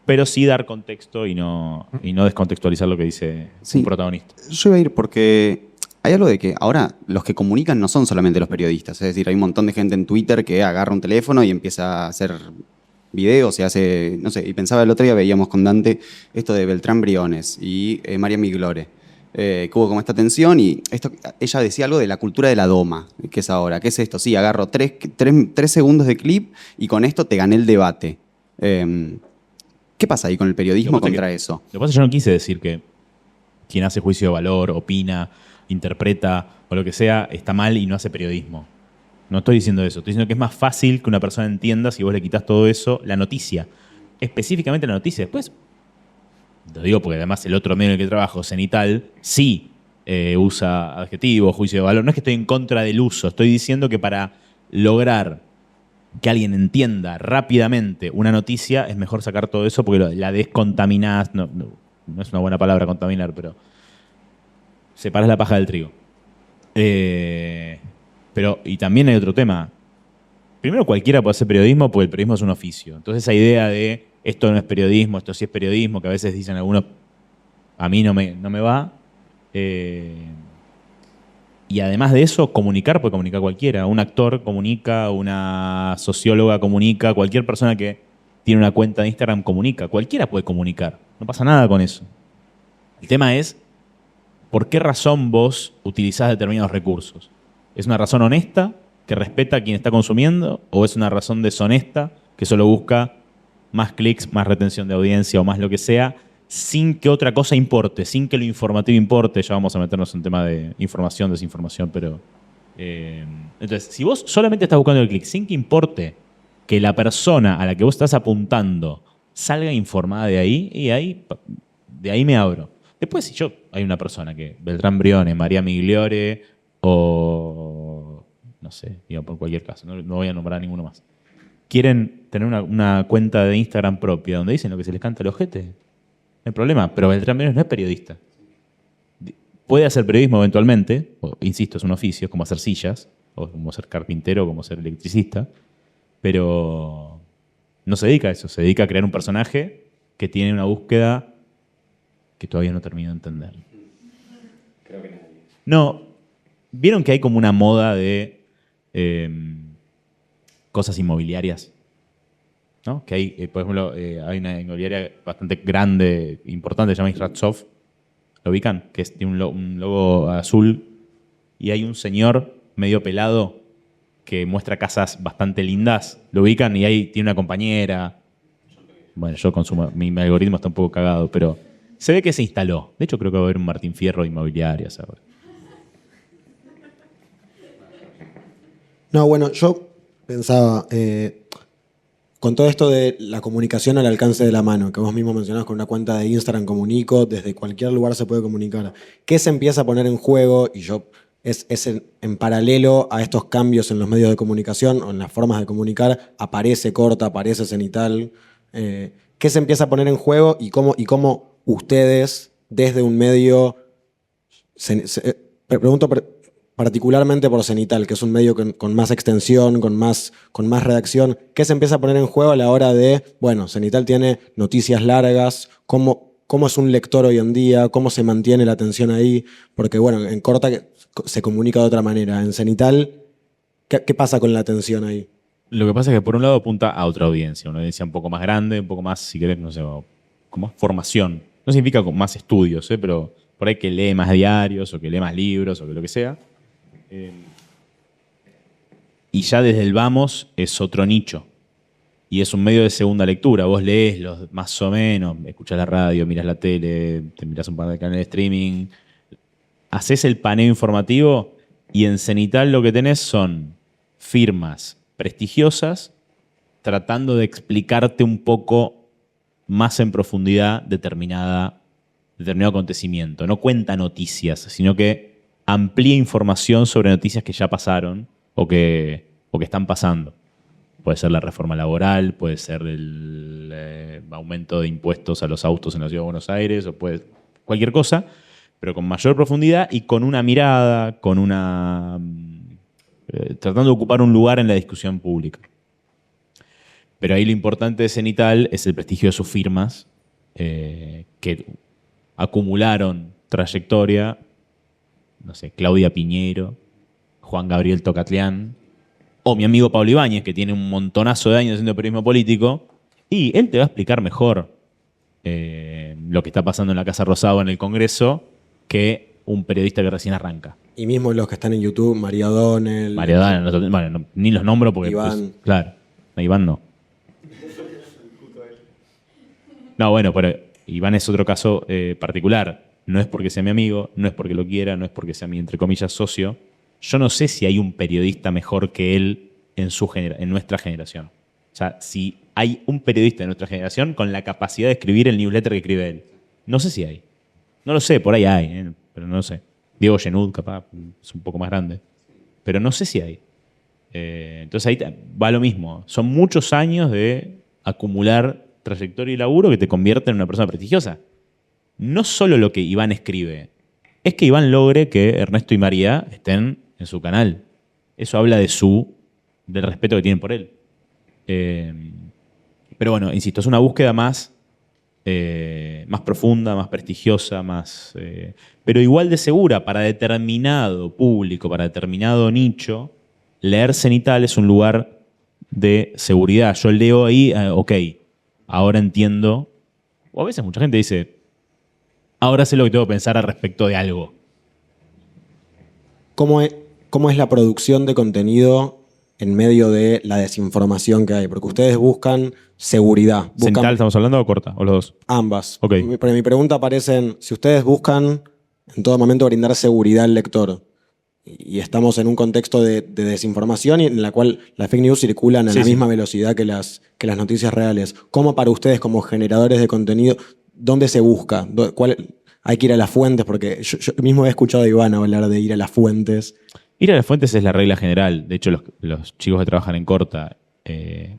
pero sí dar contexto y no descontextualizar lo que dice Sí. un protagonista. Yo iba a ir porque hay algo de que ahora los que comunican no son solamente los periodistas. Es decir, hay un montón de gente en Twitter que agarra un teléfono y empieza a hacer videos, se hace, no sé, y pensaba el otro día, veíamos con Dante esto de Beltrán Briones y María Miglore. Que hubo como esta tensión y ella decía algo de la cultura de la doma, que es ahora. ¿Qué es esto? Sí, agarro tres segundos de clip y con esto te gané el debate. ¿Qué pasa ahí con el periodismo contra eso? Lo que pasa es que yo no quise decir que quien hace juicio de valor, opina, interpreta o lo que sea, está mal y no hace periodismo. No estoy diciendo eso. Estoy diciendo que es más fácil que una persona entienda si vos le quitas todo eso, la noticia. Específicamente la noticia. Después, lo digo porque además el otro medio en el que trabajo, Cenital, sí usa adjetivos, juicio de valor. No es que estoy en contra del uso. Estoy diciendo que para lograr que alguien entienda rápidamente una noticia, es mejor sacar todo eso porque la descontaminás. No es una buena palabra contaminar, pero separás la paja del trigo. Pero, y también hay otro tema. Primero, cualquiera puede hacer periodismo porque el periodismo es un oficio. Entonces, esa idea de esto no es periodismo, esto sí es periodismo, que a veces dicen algunos, a mí no me va. Y además de eso, comunicar puede comunicar cualquiera. Un actor comunica, una socióloga comunica, cualquier persona que tiene una cuenta de Instagram comunica. Cualquiera puede comunicar. No pasa nada con eso. El tema es, ¿por qué razón vos utilizás determinados recursos? ¿Es una razón honesta que respeta a quien está consumiendo o es una razón deshonesta que solo busca más clics, más retención de audiencia o más lo que sea, sin que otra cosa importe, sin que lo informativo importe? Ya vamos a meternos en tema de información, desinformación, pero... entonces, si vos solamente estás buscando el clic sin que importe que la persona a la que vos estás apuntando salga informada de ahí, y de ahí me abro. Después, si hay una persona que, Beltrán Briones, María Migliore o, no sé, digo por cualquier caso, no voy a nombrar ninguno más, quieren tener una cuenta de Instagram propia donde dicen lo que se les canta el ojete, no hay problema, pero Beltrán Briones no es periodista. Puede hacer periodismo eventualmente, insisto, es un oficio, es como hacer sillas, o como ser carpintero, o como ser electricista, pero no se dedica a eso, se dedica a crear un personaje que tiene una búsqueda que todavía no termino de entender. Creo que nadie. No, ¿vieron que hay como una moda de cosas inmobiliarias? ¿No? Que hay, por ejemplo, hay una inmobiliaria bastante grande, importante, se llama Isratsov. ¿Lo ubican? Que tiene un logo azul y hay un señor medio pelado que muestra casas bastante lindas. ¿Lo ubican? Y ahí tiene una compañera. Bueno, yo consumo, mi algoritmo está un poco cagado, pero se ve que se instaló. De hecho, creo que va a haber un Martín Fierro de inmobiliarias ahora. No, bueno, yo pensaba, con todo esto de la comunicación al alcance de la mano, que vos mismo mencionabas con una cuenta de Instagram comunico, desde cualquier lugar se puede comunicar. ¿Qué se empieza a poner en juego? Y es en paralelo a estos cambios en los medios de comunicación o en las formas de comunicar, aparece Corta, aparece Cenital. ¿Qué se empieza a poner en juego y cómo ustedes, desde un medio, pregunto particularmente por Cenital, que es un medio con más extensión, con más redacción, ¿qué se empieza a poner en juego a la hora de, bueno, Cenital tiene noticias largas, cómo es un lector hoy en día, cómo se mantiene la atención ahí? Porque, bueno, en Corta se comunica de otra manera. En Cenital, ¿qué pasa con la atención ahí? Lo que pasa es que por un lado apunta a otra audiencia, una audiencia un poco más grande, un poco más, si querés, no sé, con más formación. No significa con más estudios, pero por ahí que lee más diarios o que lee más libros o que lo que sea. Y ya desde el vamos es otro nicho. Y es un medio de segunda lectura. Vos lees los más o menos, escuchás la radio, mirás la tele, te mirás un par de canales de streaming, haces el paneo informativo y en Cenital lo que tenés son firmas prestigiosas tratando de explicarte un poco más en profundidad determinado acontecimiento. No cuenta noticias, sino que amplía información sobre noticias que ya pasaron o que están pasando. Puede ser la reforma laboral, puede ser el aumento de impuestos a los autos en la Ciudad de Buenos Aires, o puede cualquier cosa, pero con mayor profundidad y con una mirada, con una... tratando de ocupar un lugar en la discusión pública. Pero ahí lo importante de Cenital es el prestigio de sus firmas, que acumularon trayectoria, no sé, Claudia Piñero, Juan Gabriel Tocatlián, o mi amigo Pablo Ibáñez, que tiene un montonazo de años haciendo periodismo político, y él te va a explicar mejor lo que está pasando en la Casa Rosada o en el Congreso que un periodista que recién arranca. Y mismo los que están en YouTube, María O'Donnell. María O'Donnell, bueno, ni los nombro porque... Iván. Pues, claro, no, Iván no. No, bueno, pero Iván es otro caso particular. No es porque sea mi amigo, no es porque lo quiera, no es porque sea mi, entre comillas, socio. Yo no sé si hay un periodista mejor que él en nuestra generación. O sea, si hay un periodista de nuestra generación con la capacidad de escribir el newsletter que escribe él. No sé si hay. No lo sé, por ahí hay, pero no lo sé. Diego Genud, capaz, es un poco más grande. Pero no sé si hay. Entonces ahí va lo mismo. Son muchos años de acumular trayectoria y laburo que te convierte en una persona prestigiosa. No solo lo que Iván escribe, es que Iván logre que Ernesto y María estén en su canal. Eso habla del respeto que tienen por él. Pero bueno, insisto, es una búsqueda más profunda, más prestigiosa, pero igual de segura para determinado público, para determinado nicho. Leer Cenital es un lugar de seguridad. Yo leo ahí, ok, ahora entiendo. O a veces mucha gente dice, ahora sé lo que tengo que pensar al respecto de algo. ¿Cómo es la producción de contenido en medio de la desinformación que hay? Porque ustedes buscan seguridad. ¿Cenital estamos hablando o corta? ¿O los dos? Ambas. Ok. Pero mi pregunta aparece en, si ustedes buscan en todo momento brindar seguridad al lector, y estamos en un contexto de desinformación y en la cual las fake news circulan a la misma velocidad que las noticias reales, ¿cómo para ustedes como generadores de contenido, dónde se busca? Hay que ir a las fuentes, porque yo mismo he escuchado a Iván hablar de ir a las fuentes. Ir a las fuentes es la regla general. De hecho, los chicos que trabajan en Corta,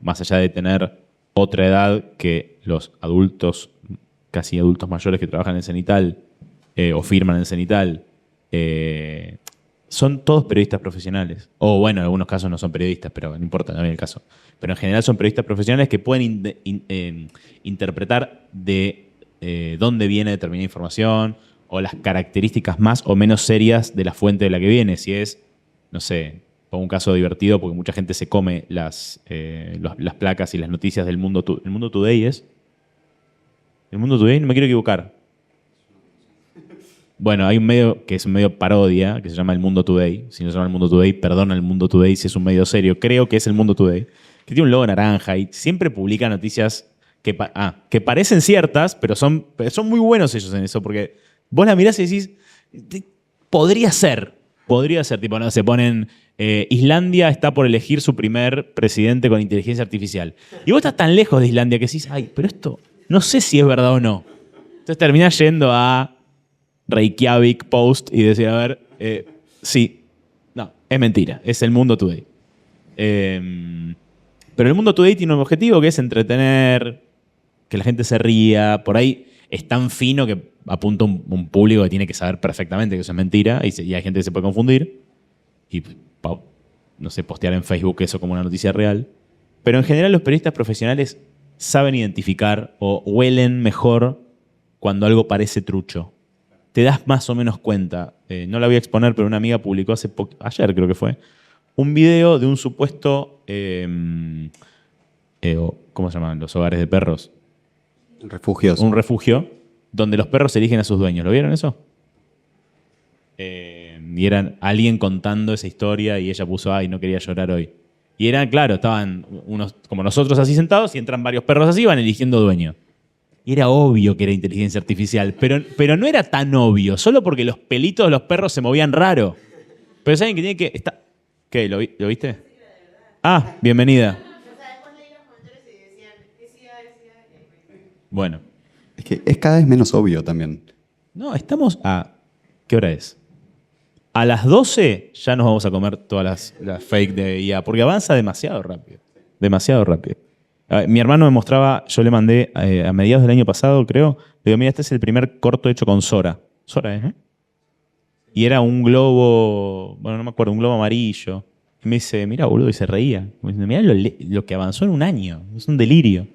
más allá de tener otra edad que los adultos, casi adultos mayores que trabajan en Cenital o firman en Cenital, son todos periodistas profesionales. O bueno, en algunos casos no son periodistas, pero no importa también el caso. Pero en general son periodistas profesionales que pueden interpretar de dónde viene determinada información o las características más o menos serias de la fuente de la que viene. Si es, no sé, pongo un caso divertido porque mucha gente se come las placas y las noticias del Mundo Today. ¿El Mundo Today es? ¿El Mundo Today? No me quiero equivocar. Bueno, hay un medio que es un medio parodia, que se llama El Mundo Today. Si no se llama El Mundo Today, perdona El Mundo Today si es un medio serio. Creo que es El Mundo Today. Que tiene un logo naranja y siempre publica noticias que parecen ciertas, pero son muy buenos ellos en eso, porque vos la mirás y decís, podría ser. Tipo, no se ponen, Islandia está por elegir su primer presidente con inteligencia artificial. Y vos estás tan lejos de Islandia que decís, ay, pero esto no sé si es verdad o no. Entonces terminás yendo a Reykjavik Post y decir, a ver, sí, no, es mentira, es El Mundo Today. Pero El Mundo Today tiene un objetivo que es entretener, que la gente se ría. Por ahí es tan fino que apunta a un público que tiene que saber perfectamente que eso es mentira y hay gente que se puede confundir y, no sé, postear en Facebook eso como una noticia real. Pero en general los periodistas profesionales saben identificar o huelen mejor cuando algo parece trucho. Te das más o menos cuenta. No la voy a exponer, pero una amiga publicó ayer creo que fue, un video de un supuesto, ¿cómo se llaman? Los hogares de perros. Refugios. Un refugio donde los perros eligen a sus dueños. ¿Lo vieron eso? Y eran alguien contando esa historia y ella puso, ay, no quería llorar hoy. Y eran, claro, estaban unos como nosotros así sentados y entran varios perros así y van eligiendo dueño. Y era obvio que era inteligencia artificial, pero no era tan obvio, solo porque los pelitos de los perros se movían raro. Pero saben que tiene que... ¿Qué? ¿Lo viste? Ah, bienvenida. Bueno. Es que es cada vez menos obvio también. No, estamos a... ¿Qué hora es? A las 12 ya nos vamos a comer todas las fake de IA, porque avanza demasiado rápido. Demasiado rápido. Mi hermano me mostraba, yo le mandé a mediados del año pasado, creo, le digo, mira, este es el primer corto hecho con Sora. Sora, ¿eh? y era un globo, bueno, no me acuerdo, un globo amarillo. Y me dice, mira, boludo, y se reía. Me dice, mira lo que avanzó en un año, es un delirio.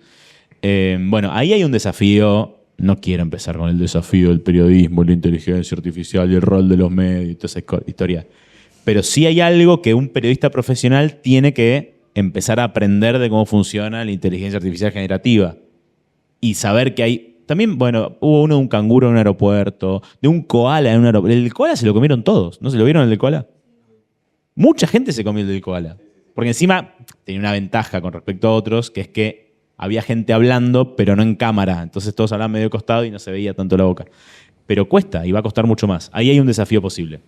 Bueno, ahí hay un desafío. No quiero empezar con el desafío del periodismo, la inteligencia artificial y el rol de los medios y toda esa historia. Pero sí hay algo que un periodista profesional tiene que empezar a aprender de cómo funciona la inteligencia artificial generativa. Y saber que hay... También, bueno, hubo uno de un canguro en un aeropuerto, de un koala en un aeropuerto. El del koala se lo comieron todos. ¿No se lo vieron el del koala? Mucha gente se comió el del koala. Porque encima tenía una ventaja con respecto a otros, que es que había gente hablando, pero no en cámara. Entonces todos hablaban medio de costado y no se veía tanto la boca. Pero cuesta y va a costar mucho más. Ahí hay un desafío posible.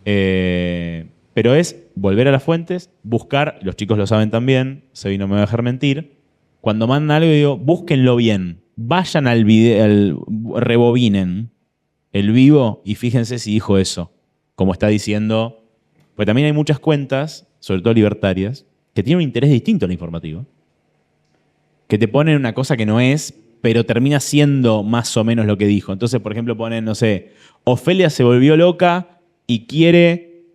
Pero es volver a las fuentes, buscar, los chicos lo saben también, Sebi no me va a dejar mentir, cuando mandan algo digo, búsquenlo bien, vayan al video, rebobinen el vivo y fíjense si dijo eso, como está diciendo, pues también hay muchas cuentas, sobre todo libertarias, que tienen un interés distinto al informativo, que te ponen una cosa que no es, pero termina siendo más o menos lo que dijo. Entonces, por ejemplo, ponen, no sé, Ofelia se volvió loca y quiere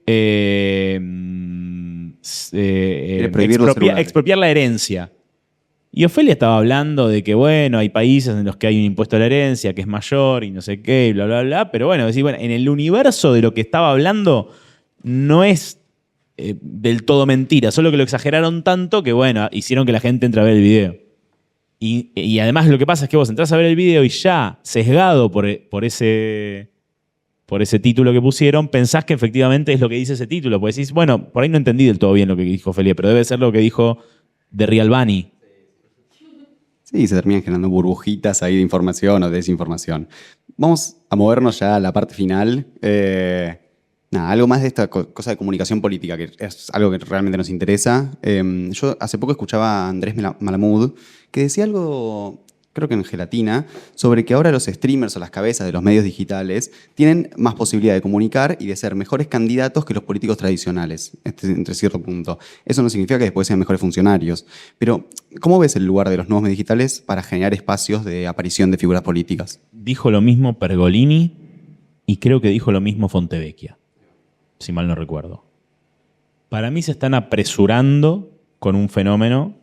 expropiar la herencia. Y Ofelia estaba hablando de que, bueno, hay países en los que hay un impuesto a la herencia que es mayor y no sé qué, y bla, bla, bla. Pero bueno, decir, bueno, en el universo de lo que estaba hablando no es del todo mentira, solo que lo exageraron tanto que, bueno, hicieron que la gente entre a ver el video. Y además lo que pasa es que vos entrás a ver el video y ya sesgado por ese título que pusieron, pensás que efectivamente es lo que dice ese título. Porque decís, bueno, por ahí no entendí del todo bien lo que dijo Ofelia, pero debe ser lo que dijo de Real Bunny. Sí, se terminan generando burbujitas ahí de información o desinformación. Vamos a movernos ya a la parte final. Algo más de esta cosa de comunicación política, que es algo que realmente nos interesa. Yo hace poco escuchaba a Andrés Malamud, que decía algo, creo que en Gelatina, sobre que ahora los streamers o las cabezas de los medios digitales tienen más posibilidad de comunicar y de ser mejores candidatos que los políticos tradicionales, entre cierto punto. Eso no significa que después sean mejores funcionarios. Pero, ¿cómo ves el lugar de los nuevos medios digitales para generar espacios de aparición de figuras políticas? Dijo lo mismo Pergolini y creo que dijo lo mismo Fontevecchia, si mal no recuerdo. Para mí se están apresurando con un fenómeno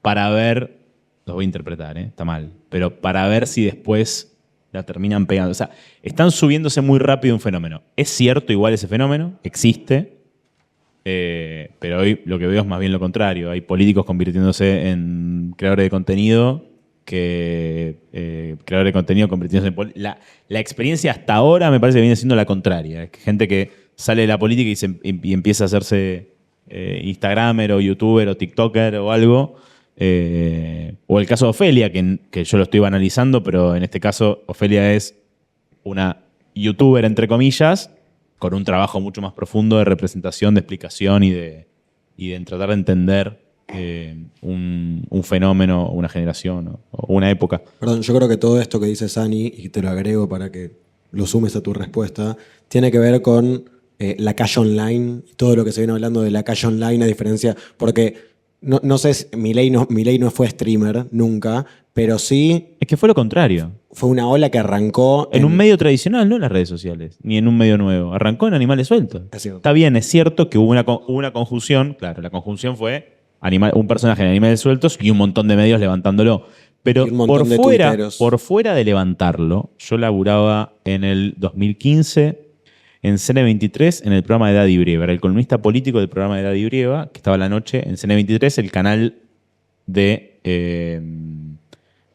para ver... Los voy a interpretar, está mal. Pero para ver si después la terminan pegando. O sea, están subiéndose muy rápido un fenómeno. Es cierto igual ese fenómeno, existe, pero hoy lo que veo es más bien lo contrario. Hay políticos convirtiéndose en creadores de contenido creadores de contenido convirtiéndose en... La experiencia hasta ahora me parece que viene siendo la contraria. Gente que sale de la política y empieza a hacerse Instagramer o YouTuber o TikToker o algo... o el caso de Ofelia, que yo lo estoy banalizando, pero en este caso Ofelia es una youtuber, entre comillas, con un trabajo mucho más profundo de representación, de explicación y de tratar de entender un fenómeno, una generación o una época. Perdón, yo creo que todo esto que dice Sani, y te lo agrego para que lo sumes a tu respuesta, tiene que ver con la calle online, todo lo que se viene hablando de la calle online, a diferencia, porque... No sé, Milei no fue streamer nunca, pero sí... Es que fue lo contrario. Fue una ola que arrancó... En un medio tradicional, no en las redes sociales, ni en un medio nuevo. Arrancó en Animales Sueltos. Está bien, es cierto que hubo una conjunción. Claro, la conjunción fue un personaje en Animales Sueltos y un montón de medios levantándolo. Pero por fuera de levantarlo, yo laburaba en el 2015... en CN23, en el programa de Daddy Brieva. Era el columnista político del programa de Daddy Brieva, que estaba a la noche en CN23, el canal del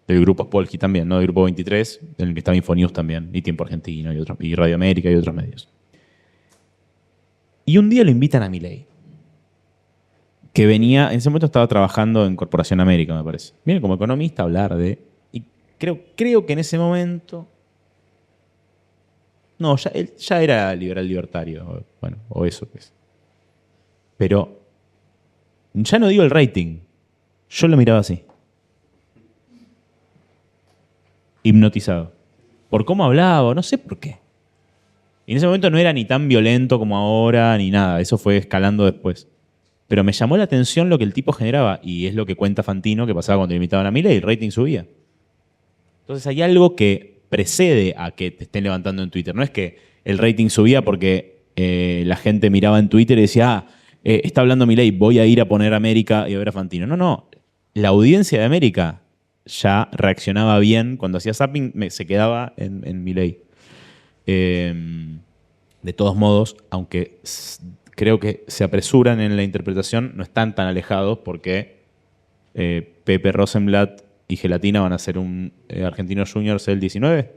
Grupo Spolsky también, ¿no? Del Grupo 23, en el que estaba Infonews también, y Tiempo Argentino, y Radio América y otros medios. Y un día lo invitan a Milei, que venía, en ese momento estaba trabajando en Corporación América, me parece. Viene como economista a hablar de... Y creo que en ese momento... No, él ya era liberal libertario, bueno, o eso que es. Pero ya no digo el rating, yo lo miraba así. Hipnotizado. Por cómo hablaba, no sé por qué. Y en ese momento no era ni tan violento como ahora, ni nada, eso fue escalando después. Pero me llamó la atención lo que el tipo generaba, y es lo que cuenta Fantino, que pasaba cuando le invitaban a Milei, el rating subía. Entonces hay algo que precede a que te estén levantando en Twitter. No es que el rating subía porque la gente miraba en Twitter y decía, está hablando Milei, voy a ir a poner América y a ver a Fantino. No. La audiencia de América ya reaccionaba bien. Cuando hacía zapping se quedaba en Milei. De todos modos, aunque creo que se apresuran en la interpretación, no están tan alejados porque Pepe Rosenblatt y Gelatina van a ser un Argentinos Juniors el 19.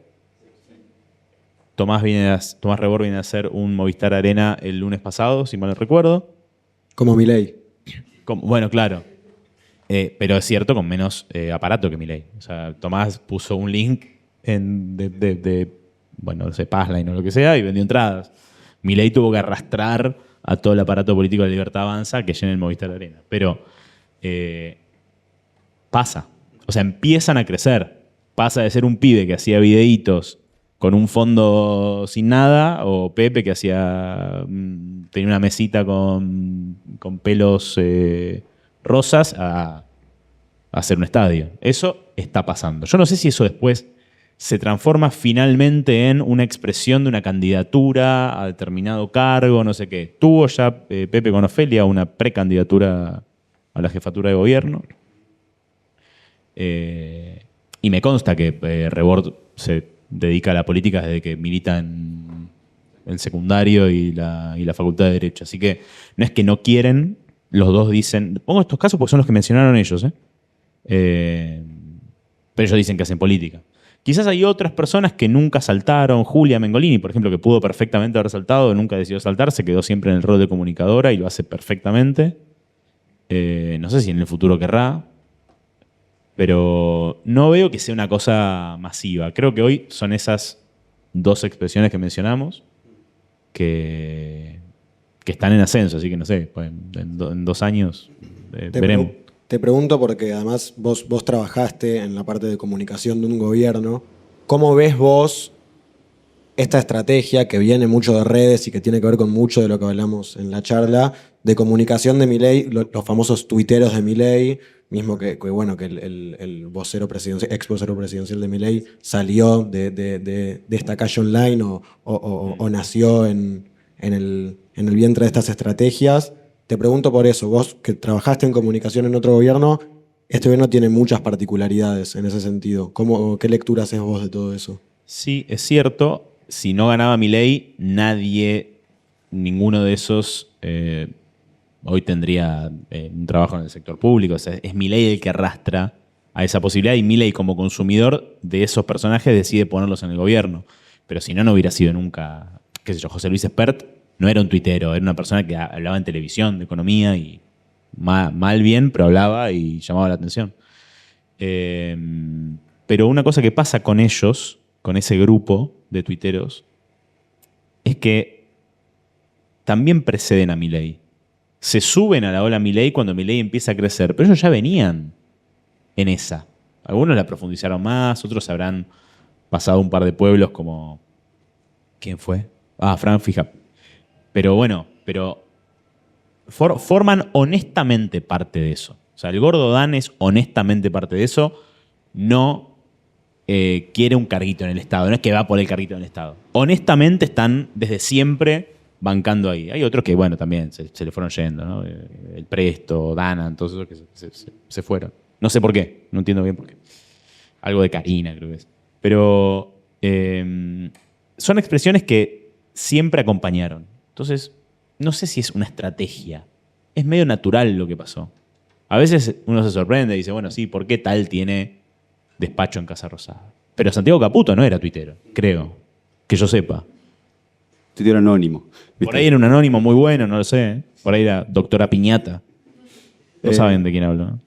Tomás Rebord viene a hacer un Movistar Arena el lunes pasado, si mal no recuerdo. Como Milei. Bueno, claro. Pero es cierto, con menos aparato que Milei. O sea, Tomás puso un link bueno, no sé, Passline o lo que sea, y vendió entradas. Milei tuvo que arrastrar a todo el aparato político de Libertad Avanza que llene el Movistar Arena. Pero pasa. O sea, empiezan a crecer. Pasa de ser un pibe que hacía videitos con un fondo sin nada, o Pepe que tenía una mesita con pelos rosas, a hacer un estadio. Eso está pasando. Yo no sé si eso después se transforma finalmente en una expresión de una candidatura a determinado cargo, no sé qué. Tuvo ya Pepe con Ofelia una precandidatura a la jefatura de gobierno. Y me consta que Rebord se dedica a la política desde que milita en el secundario y la Facultad de Derecho. Así que no es que no quieren, los dos dicen... Pongo estos casos porque son los que mencionaron ellos, pero ellos dicen que hacen política. Quizás hay otras personas que nunca saltaron. Julia Mengolini, por ejemplo, que pudo perfectamente haber saltado, nunca decidió saltar, se quedó siempre en el rol de comunicadora y lo hace perfectamente. No sé si en el futuro querrá, pero no veo que sea una cosa masiva. Creo que hoy son esas dos expresiones que mencionamos que están en ascenso, así que no sé, pues en 2 años veremos. Te pregunto porque además vos trabajaste en la parte de comunicación de un gobierno. ¿Cómo ves vos esta estrategia que viene mucho de redes y que tiene que ver con mucho de lo que hablamos en la charla, de comunicación de Milei, los famosos tuiteros de Milei, mismo que el vocero presidencial, ex vocero presidencial de Milei salió de esta calle online o nació en el vientre de estas estrategias? Te pregunto por eso, vos que trabajaste en comunicación en otro gobierno, este gobierno tiene muchas particularidades en ese sentido. ¿Qué lectura haces vos de todo eso? Sí, es cierto. Si no ganaba Milei, ninguno de esos hoy tendría un trabajo en el sector público. O sea, es Milei el que arrastra a esa posibilidad y Milei como consumidor de esos personajes decide ponerlos en el gobierno. Pero si no, no hubiera sido nunca, qué sé yo, José Luis Espert no era un tuitero, era una persona que hablaba en televisión de economía y mal bien, pero hablaba y llamaba la atención. Pero una cosa que pasa con ellos, con ese grupo de tuiteros, es que también preceden a Milei. Se suben a la ola Milei cuando Milei empieza a crecer, pero ellos ya venían en esa. Algunos la profundizaron más, otros habrán pasado un par de pueblos como... ¿Quién fue? Fran Fija. Pero bueno, forman honestamente parte de eso. O sea, el Gordo Dan es honestamente parte de eso. No quiere un carguito en el Estado. No es que va por el carguito en el Estado. Honestamente están desde siempre bancando ahí. Hay otros que, bueno, también se le fueron yendo, ¿no? El Presto, Dana, todos esos que se fueron. No sé por qué. No entiendo bien por qué. Algo de Karina, creo que es. Pero son expresiones que siempre acompañaron. Entonces, no sé si es una estrategia. Es medio natural lo que pasó. A veces uno se sorprende y dice, bueno, sí, ¿por qué tal tiene despacho en Casa Rosada? Pero Santiago Caputo no era tuitero, creo. Que yo sepa. Tuitero anónimo. ¿Viste? Por ahí era un anónimo muy bueno, no lo sé. Por ahí era doctora Piñata. No saben de quién hablo, ¿no?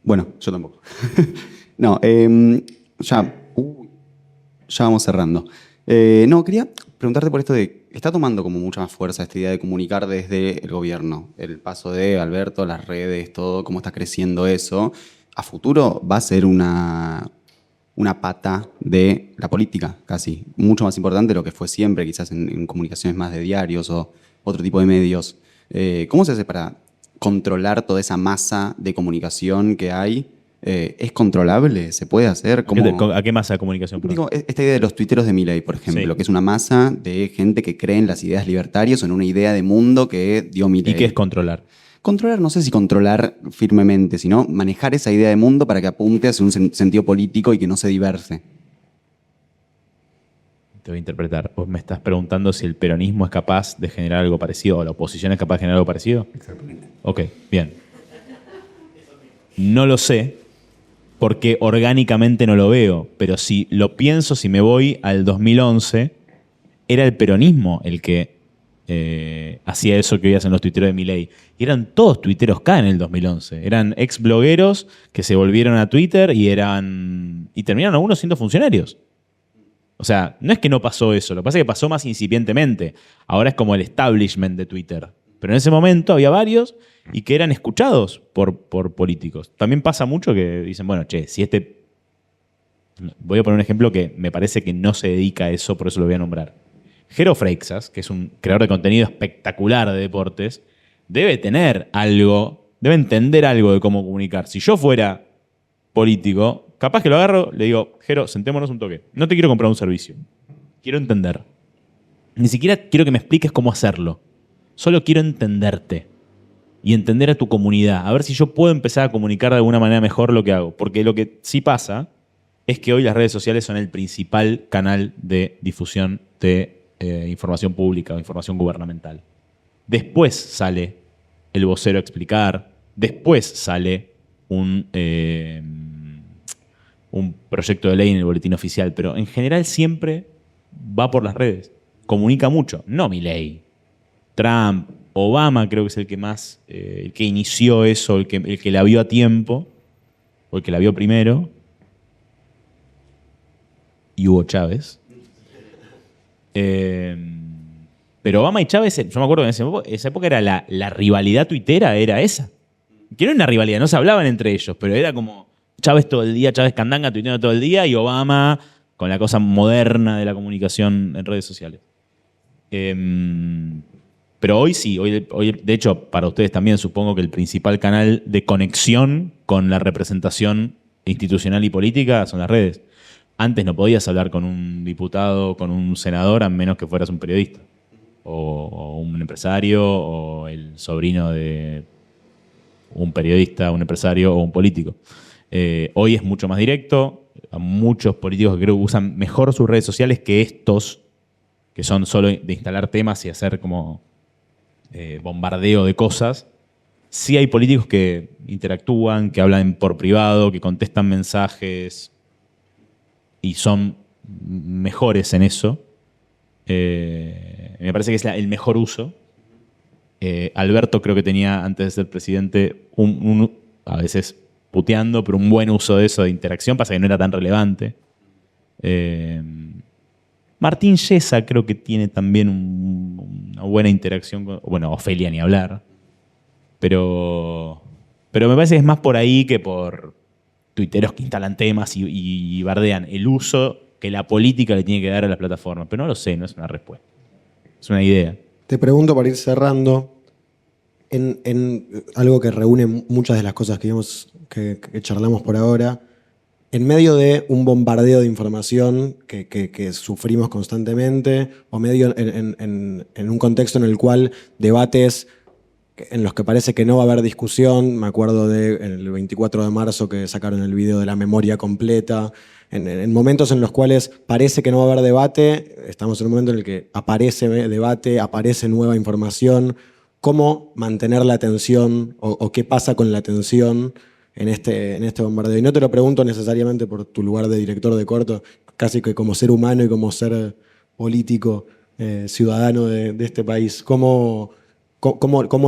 Bueno, yo tampoco. No, ya vamos cerrando. No, quería preguntarte por esto de... Está tomando como mucha más fuerza esta idea de comunicar desde el gobierno. El paso de Alberto, las redes, todo, cómo está creciendo eso. A futuro va a ser una pata de la política, casi. Mucho más importante de lo que fue siempre, quizás en comunicaciones más de diarios o otro tipo de medios. ¿Cómo se hace para controlar toda esa masa de comunicación que hay ¿Es controlable? ¿Se puede hacer? ¿A qué masa de comunicación? Perdón? Digo, esta idea de los tuiteros de Milei, por ejemplo, Sí. que es una masa de gente que cree en las ideas libertarias o en una idea de mundo que dio Milei. ¿Y qué es controlar? Controlar, no sé si controlar firmemente, sino manejar esa idea de mundo para que apunte hacia un sentido político y que no se diverse. Te voy a interpretar. Vos me estás preguntando si el peronismo es capaz de generar algo parecido o la oposición es capaz de generar algo parecido. Exactamente. Ok, bien. No lo sé porque orgánicamente no lo veo, pero si lo pienso, si me voy al 2011, era el peronismo el que hacía eso que hoy hacen los tuiteros de Milei. Y eran todos tuiteros K en el 2011. Eran ex blogueros que se volvieron a Twitter y terminaron algunos siendo funcionarios. O sea, no es que no pasó eso, lo que pasa es que pasó más incipientemente. Ahora es como el establishment de Twitter. Pero en ese momento había varios y que eran escuchados por políticos. También pasa mucho que dicen, bueno, che, si este... Voy a poner un ejemplo que me parece que no se dedica a eso, por eso lo voy a nombrar. Jero Freixas, que es un creador de contenido espectacular de deportes, debe tener algo, debe entender algo de cómo comunicar. Si yo fuera político, capaz que lo agarro, le digo, Jero, sentémonos un toque. No te quiero comprar un servicio. Quiero entender. Ni siquiera quiero que me expliques cómo hacerlo. Solo quiero entenderte y entender a tu comunidad. A ver si yo puedo empezar a comunicar de alguna manera mejor lo que hago. Porque lo que sí pasa es que hoy las redes sociales son el principal canal de difusión de información pública o información gubernamental. Después sale el vocero a explicar. Después sale un proyecto de ley en el boletín oficial. Pero en general siempre va por las redes. Comunica mucho. No Milei. Trump, Obama creo que es el que más, el que inició eso, el que la vio a tiempo, o el que la vio primero. Y Hugo Chávez. Pero Obama y Chávez, yo me acuerdo que en esa época era la rivalidad tuitera, era esa. Que no era una rivalidad, no se hablaban entre ellos, pero era como Chávez todo el día, Chávez Candanga tuiteando todo el día y Obama con la cosa moderna de la comunicación en redes sociales. Pero hoy sí, hoy, de hecho, para ustedes también supongo que el principal canal de conexión con la representación institucional y política son las redes. Antes no podías hablar con un diputado, con un senador, a menos que fueras un periodista. O un empresario, o el sobrino de un periodista, un empresario o un político. Hoy es mucho más directo. Hay muchos políticos que creo que usan mejor sus redes sociales que estos, que son solo de instalar temas y hacer como bombardeo de cosas. Sí hay políticos que interactúan, que hablan por privado, que contestan mensajes y son mejores en eso. Me parece que es el mejor uso. Alberto creo que tenía, antes de ser presidente, a veces puteando, pero un buen uso de eso, de interacción, pasa que no era tan relevante. Martín Yesa creo que tiene también una buena interacción con, bueno, Ofelia ni hablar. Pero me parece que es más por ahí que por tuiteros que instalan temas y bardean el uso que la política le tiene que dar a las plataformas. Pero no lo sé, no es una respuesta. Es una idea. Te pregunto para ir cerrando, en algo que reúne muchas de las cosas que charlamos por ahora, en medio de un bombardeo de información que sufrimos constantemente, o medio en un contexto en el cual debates en los que parece que no va a haber discusión, me acuerdo del 24 de marzo que sacaron el video de la memoria completa, en momentos en los cuales parece que no va a haber debate, estamos en un momento en el que aparece debate, aparece nueva información. ¿Cómo mantener la atención o qué pasa con la atención en este bombardeo? Y no te lo pregunto necesariamente por tu lugar de director de corto, casi que como ser humano y como ser político, ciudadano de este país. ¿Cómo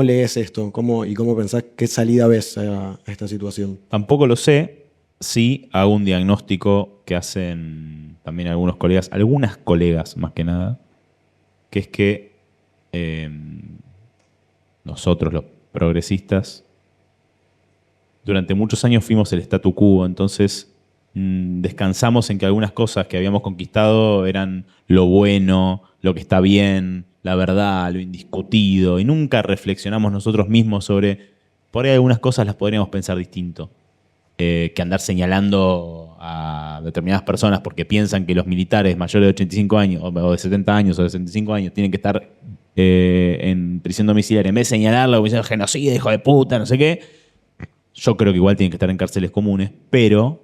lees esto? ¿Cómo pensás qué salida ves a esta situación? Tampoco lo sé. Sí hago un diagnóstico que hacen también algunas colegas más que nada, que es que nosotros los progresistas durante muchos años fuimos el statu quo, entonces descansamos en que algunas cosas que habíamos conquistado eran lo bueno, lo que está bien, la verdad, lo indiscutido, y nunca reflexionamos nosotros mismos sobre, por ahí algunas cosas las podríamos pensar distinto. que andar señalando a determinadas personas porque piensan que los militares mayores de 85 años, o de 70 años, o de 65 años, tienen que estar en prisión domiciliaria, en vez de señalarlo como diciendo genocida, hijo de puta, no sé qué, yo creo que igual tienen que estar en cárceles comunes, pero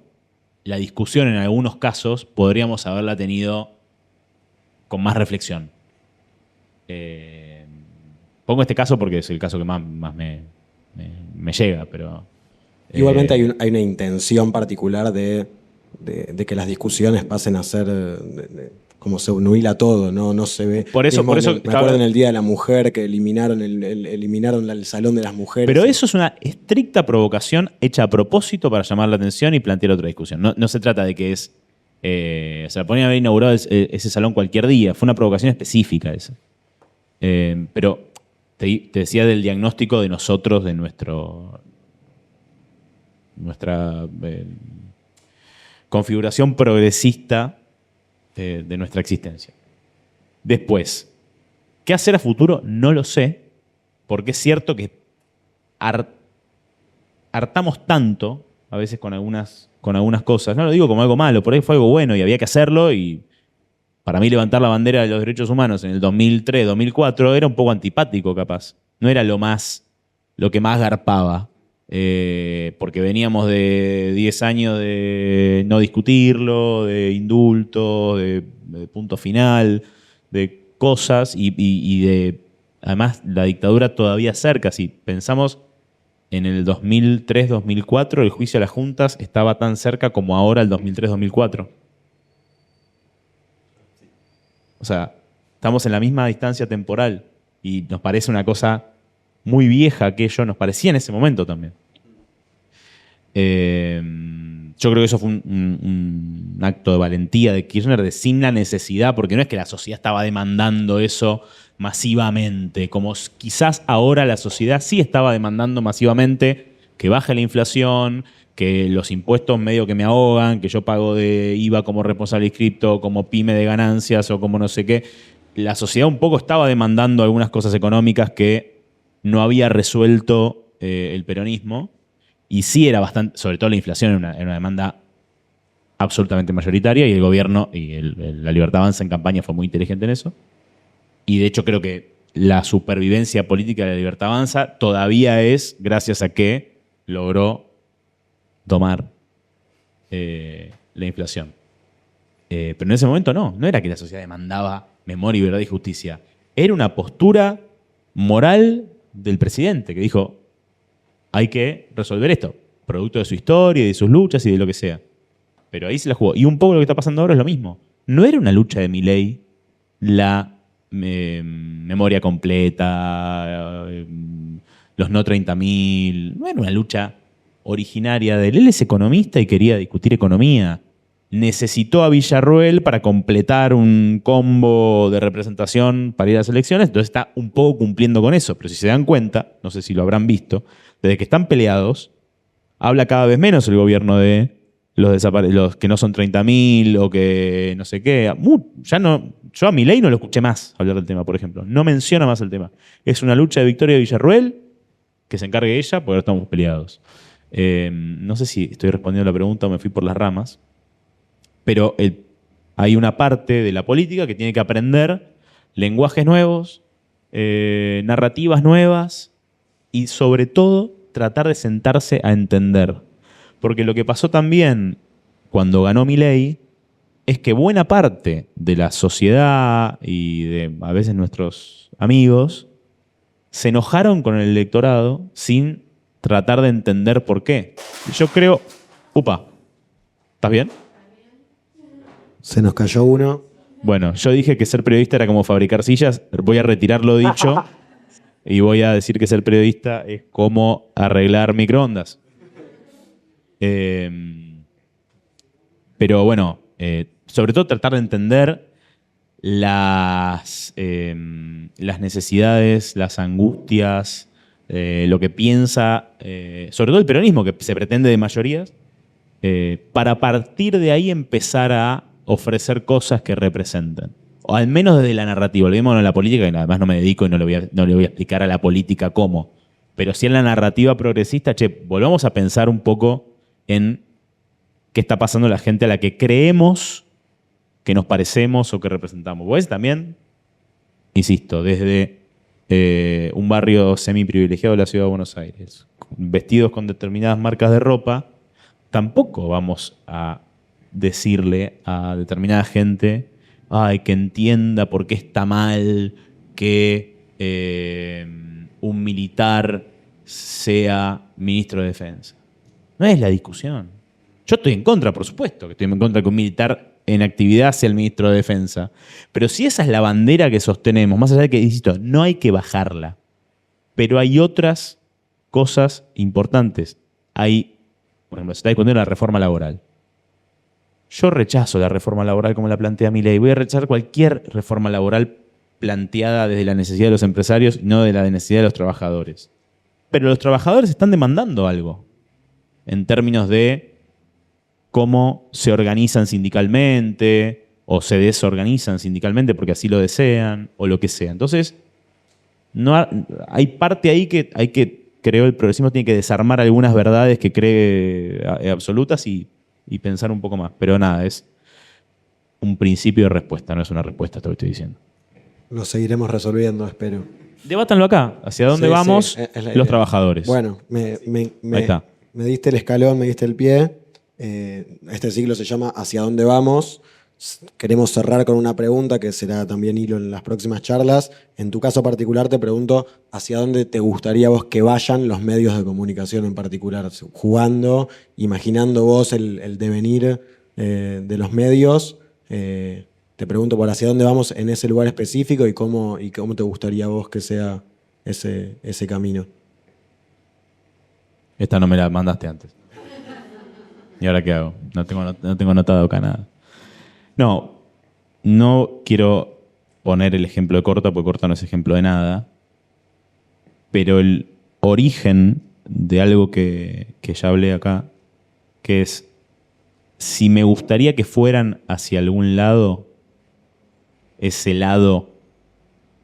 la discusión en algunos casos podríamos haberla tenido con más reflexión. Pongo este caso porque es el caso que más me llega, pero... Igualmente hay una intención particular de que las discusiones pasen a ser como se unila todo, no se ve. Por eso me acuerdo en el Día de la Mujer que eliminaron el Salón de las Mujeres. Pero eso es una estricta provocación hecha a propósito para llamar la atención y plantear otra discusión. No se trata de que es... se podrían haber inaugurado ese salón cualquier día. Fue una provocación específica esa. Pero te decía del diagnóstico de nosotros, de nuestra configuración progresista de nuestra existencia. Después, ¿qué hacer a futuro? No lo sé, porque es cierto que hartamos tanto, a veces con algunas cosas, no lo digo como algo malo, por ahí fue algo bueno y había que hacerlo, y para mí levantar la bandera de los derechos humanos en el 2003, 2004 era un poco antipático capaz, no era lo que más garpaba. Porque veníamos de 10 años de no discutirlo, de indulto, de punto final, de cosas y de, además, la dictadura todavía cerca. Si pensamos en el 2003-2004, el juicio a las juntas estaba tan cerca como ahora el 2003-2004. O sea, estamos en la misma distancia temporal y nos parece una cosa muy vieja aquello, nos parecía en ese momento también. Yo creo que eso fue un acto de valentía de Kirchner, sin la necesidad, porque no es que la sociedad estaba demandando eso masivamente, como quizás ahora la sociedad sí estaba demandando masivamente que baje la inflación, que los impuestos medio que me ahogan, que yo pago de IVA como responsable inscripto, como pyme de ganancias o como no sé qué. La sociedad un poco estaba demandando algunas cosas económicas que no había resuelto el peronismo, y sí era bastante, sobre todo la inflación era una demanda absolutamente mayoritaria, y el gobierno y la Libertad Avanza en campaña fue muy inteligente en eso. Y de hecho creo que la supervivencia política de la Libertad Avanza todavía es gracias a que logró domar la inflación. Pero en ese momento no era que la sociedad demandaba memoria, verdad y justicia. Era una postura moral del presidente que dijo: hay que resolver esto, producto de su historia, de sus luchas y de lo que sea. Pero ahí se la jugó. Y un poco lo que está pasando ahora es lo mismo. No era una lucha de Milei la memoria completa, los no 30.000. No era una lucha originaria de él. Él es economista y quería discutir economía. Necesitó a Villarroel para completar un combo de representación para ir a las elecciones, entonces está un poco cumpliendo con eso. Pero si se dan cuenta, no sé si lo habrán visto, desde que están peleados, habla cada vez menos el gobierno de los que no son 30.000 o que no sé qué. Ya no, yo a Milei no lo escuché más hablar del tema, por ejemplo. No menciona más el tema. Es una lucha de Victoria Villarroel, que se encargue ella, porque ahora estamos peleados. No sé si estoy respondiendo a la pregunta o me fui por las ramas. Pero hay una parte de la política que tiene que aprender lenguajes nuevos, narrativas nuevas y sobre todo tratar de sentarse a entender. Porque lo que pasó también cuando ganó Milei es que buena parte de la sociedad y de a veces nuestros amigos se enojaron con el electorado sin tratar de entender por qué. Yo creo... Upa, ¿estás bien? Se nos cayó uno. Bueno, yo dije que ser periodista era como fabricar sillas. Voy a retirar lo dicho y voy a decir que ser periodista es como arreglar microondas. Pero bueno, sobre todo tratar de entender las necesidades, las angustias, lo que piensa, sobre todo el peronismo, que se pretende de mayorías, para partir de ahí empezar a ofrecer cosas que representen. O al menos desde la narrativa. Olvidémonos de la política, que además no me dedico y no le voy a explicar a la política cómo. Pero sí en la narrativa progresista, volvamos a pensar un poco en qué está pasando la gente a la que creemos que nos parecemos o que representamos. Pues también, insisto, desde un barrio semi-privilegiado de la ciudad de Buenos Aires, vestidos con determinadas marcas de ropa, tampoco vamos a decirle a determinada gente que entienda por qué está mal que un militar sea ministro de Defensa. No es la discusión. Yo estoy en contra, por supuesto, que estoy en contra que un militar en actividad sea el ministro de Defensa. Pero si esa es la bandera que sostenemos, más allá de que, insisto, no hay que bajarla. Pero hay otras cosas importantes. Hay, por ejemplo, se está discutiendo la reforma laboral. Yo rechazo la reforma laboral como la plantea Milei. Voy a rechazar cualquier reforma laboral planteada desde la necesidad de los empresarios y no de la necesidad de los trabajadores. Pero los trabajadores están demandando algo en términos de cómo se organizan sindicalmente o se desorganizan sindicalmente porque así lo desean o lo que sea. Entonces, hay parte ahí que creo, el progresismo tiene que desarmar algunas verdades que cree absolutas y pensar un poco más. Pero nada, es un principio de respuesta, no es una respuesta a esto que estoy diciendo. Lo seguiremos resolviendo, espero. Debátanlo acá. ¿Hacia dónde vamos los trabajadores? Bueno, Ahí está. me diste el escalón, me diste el pie. Este ciclo se llama ¿Hacia dónde vamos? Queremos cerrar con una pregunta que será también hilo en las próximas charlas. En tu caso particular te pregunto ¿hacia dónde te gustaría vos que vayan los medios de comunicación en particular? Jugando, imaginando vos el devenir de los medios. Te pregunto por hacia dónde vamos en ese lugar específico y cómo te gustaría a vos que sea ese camino. Esta no me la mandaste antes. ¿Y ahora qué hago? No tengo anotado acá nada. No quiero poner el ejemplo de Corta, porque Corta no es ejemplo de nada. Pero el origen de algo que ya hablé acá, que es, si me gustaría que fueran hacia algún lado, ese lado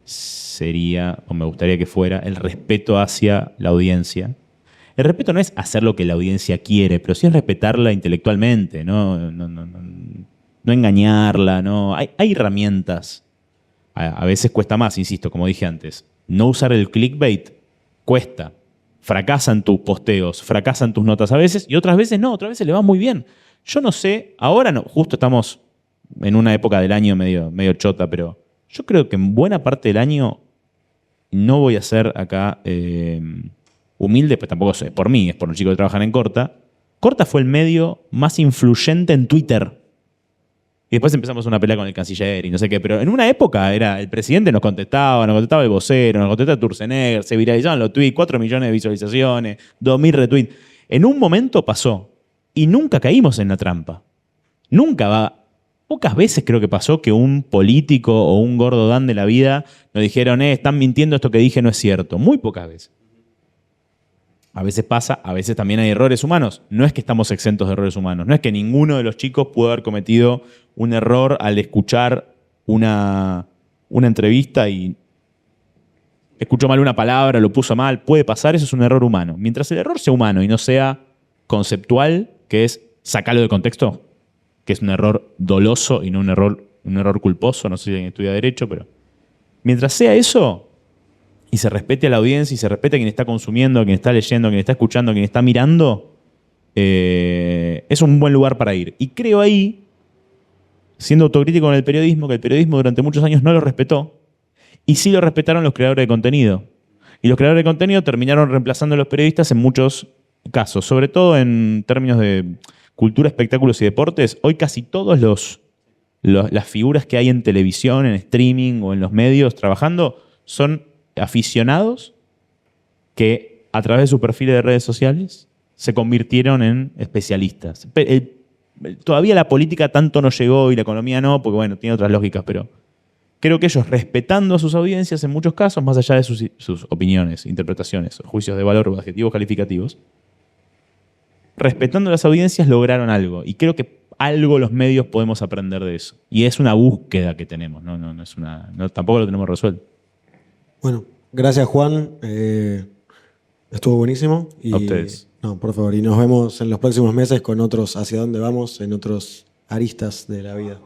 sería, o me gustaría que fuera, el respeto hacia la audiencia. El respeto no es hacer lo que la audiencia quiere, pero sí es respetarla intelectualmente, no engañarla. Hay herramientas. A veces cuesta más, insisto, como dije antes. No usar el clickbait cuesta. Fracasan tus posteos, fracasan tus notas a veces, y otras veces no, otras veces le va muy bien. Yo no sé, ahora no, justo estamos en una época del año medio chota, pero yo creo que en buena parte del año no voy a ser acá humilde, pero tampoco es por mí, es por los chicos que trabajan en Corta. Corta fue el medio más influyente en Twitter. Y después empezamos una pelea con el canciller y no sé qué, pero en una época era el presidente nos contestaba el vocero, nos contestaba Turzenegger, se viralizaban los tweets, 4 millones de visualizaciones, 2.000 retweets. En un momento pasó y nunca caímos en la trampa. Pocas veces creo que pasó que un político o un gordo dan de la vida nos dijeron, están mintiendo, esto que dije no es cierto. Muy pocas veces. A veces pasa, a veces también hay errores humanos. No es que estamos exentos de errores humanos. No es que ninguno de los chicos pudo haber cometido un error al escuchar una entrevista y escuchó mal una palabra, lo puso mal. Puede pasar, eso es un error humano. Mientras el error sea humano y no sea conceptual, que es sacarlo de contexto, que es un error doloso y no un error culposo, no sé si alguien estudia Derecho, pero mientras sea eso y se respete a la audiencia y se respete a quien está consumiendo, a quien está leyendo, a quien está escuchando, a quien está mirando, es un buen lugar para ir. Y creo ahí, siendo autocrítico con el periodismo, que el periodismo durante muchos años no lo respetó y sí lo respetaron los creadores de contenido. Y los creadores de contenido terminaron reemplazando a los periodistas en muchos casos, sobre todo en términos de cultura, espectáculos y deportes. Hoy casi todas las figuras que hay en televisión, en streaming o en los medios trabajando son aficionados que a través de sus perfiles de redes sociales se convirtieron en especialistas. Todavía la política tanto no llegó y la economía no, porque bueno, tiene otras lógicas, pero creo que ellos, respetando a sus audiencias en muchos casos, más allá de sus opiniones, interpretaciones, juicios de valor o adjetivos calificativos, respetando las audiencias lograron algo. Y creo que algo los medios podemos aprender de eso. Y es una búsqueda que tenemos, tampoco lo tenemos resuelto. Bueno, gracias Juan. Estuvo buenísimo. A ustedes. No, por favor. Y nos vemos en los próximos meses con otros hacia dónde vamos, en otros aristas de la vida.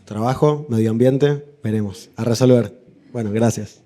Trabajo, medio ambiente, veremos. A resolver. Bueno, gracias.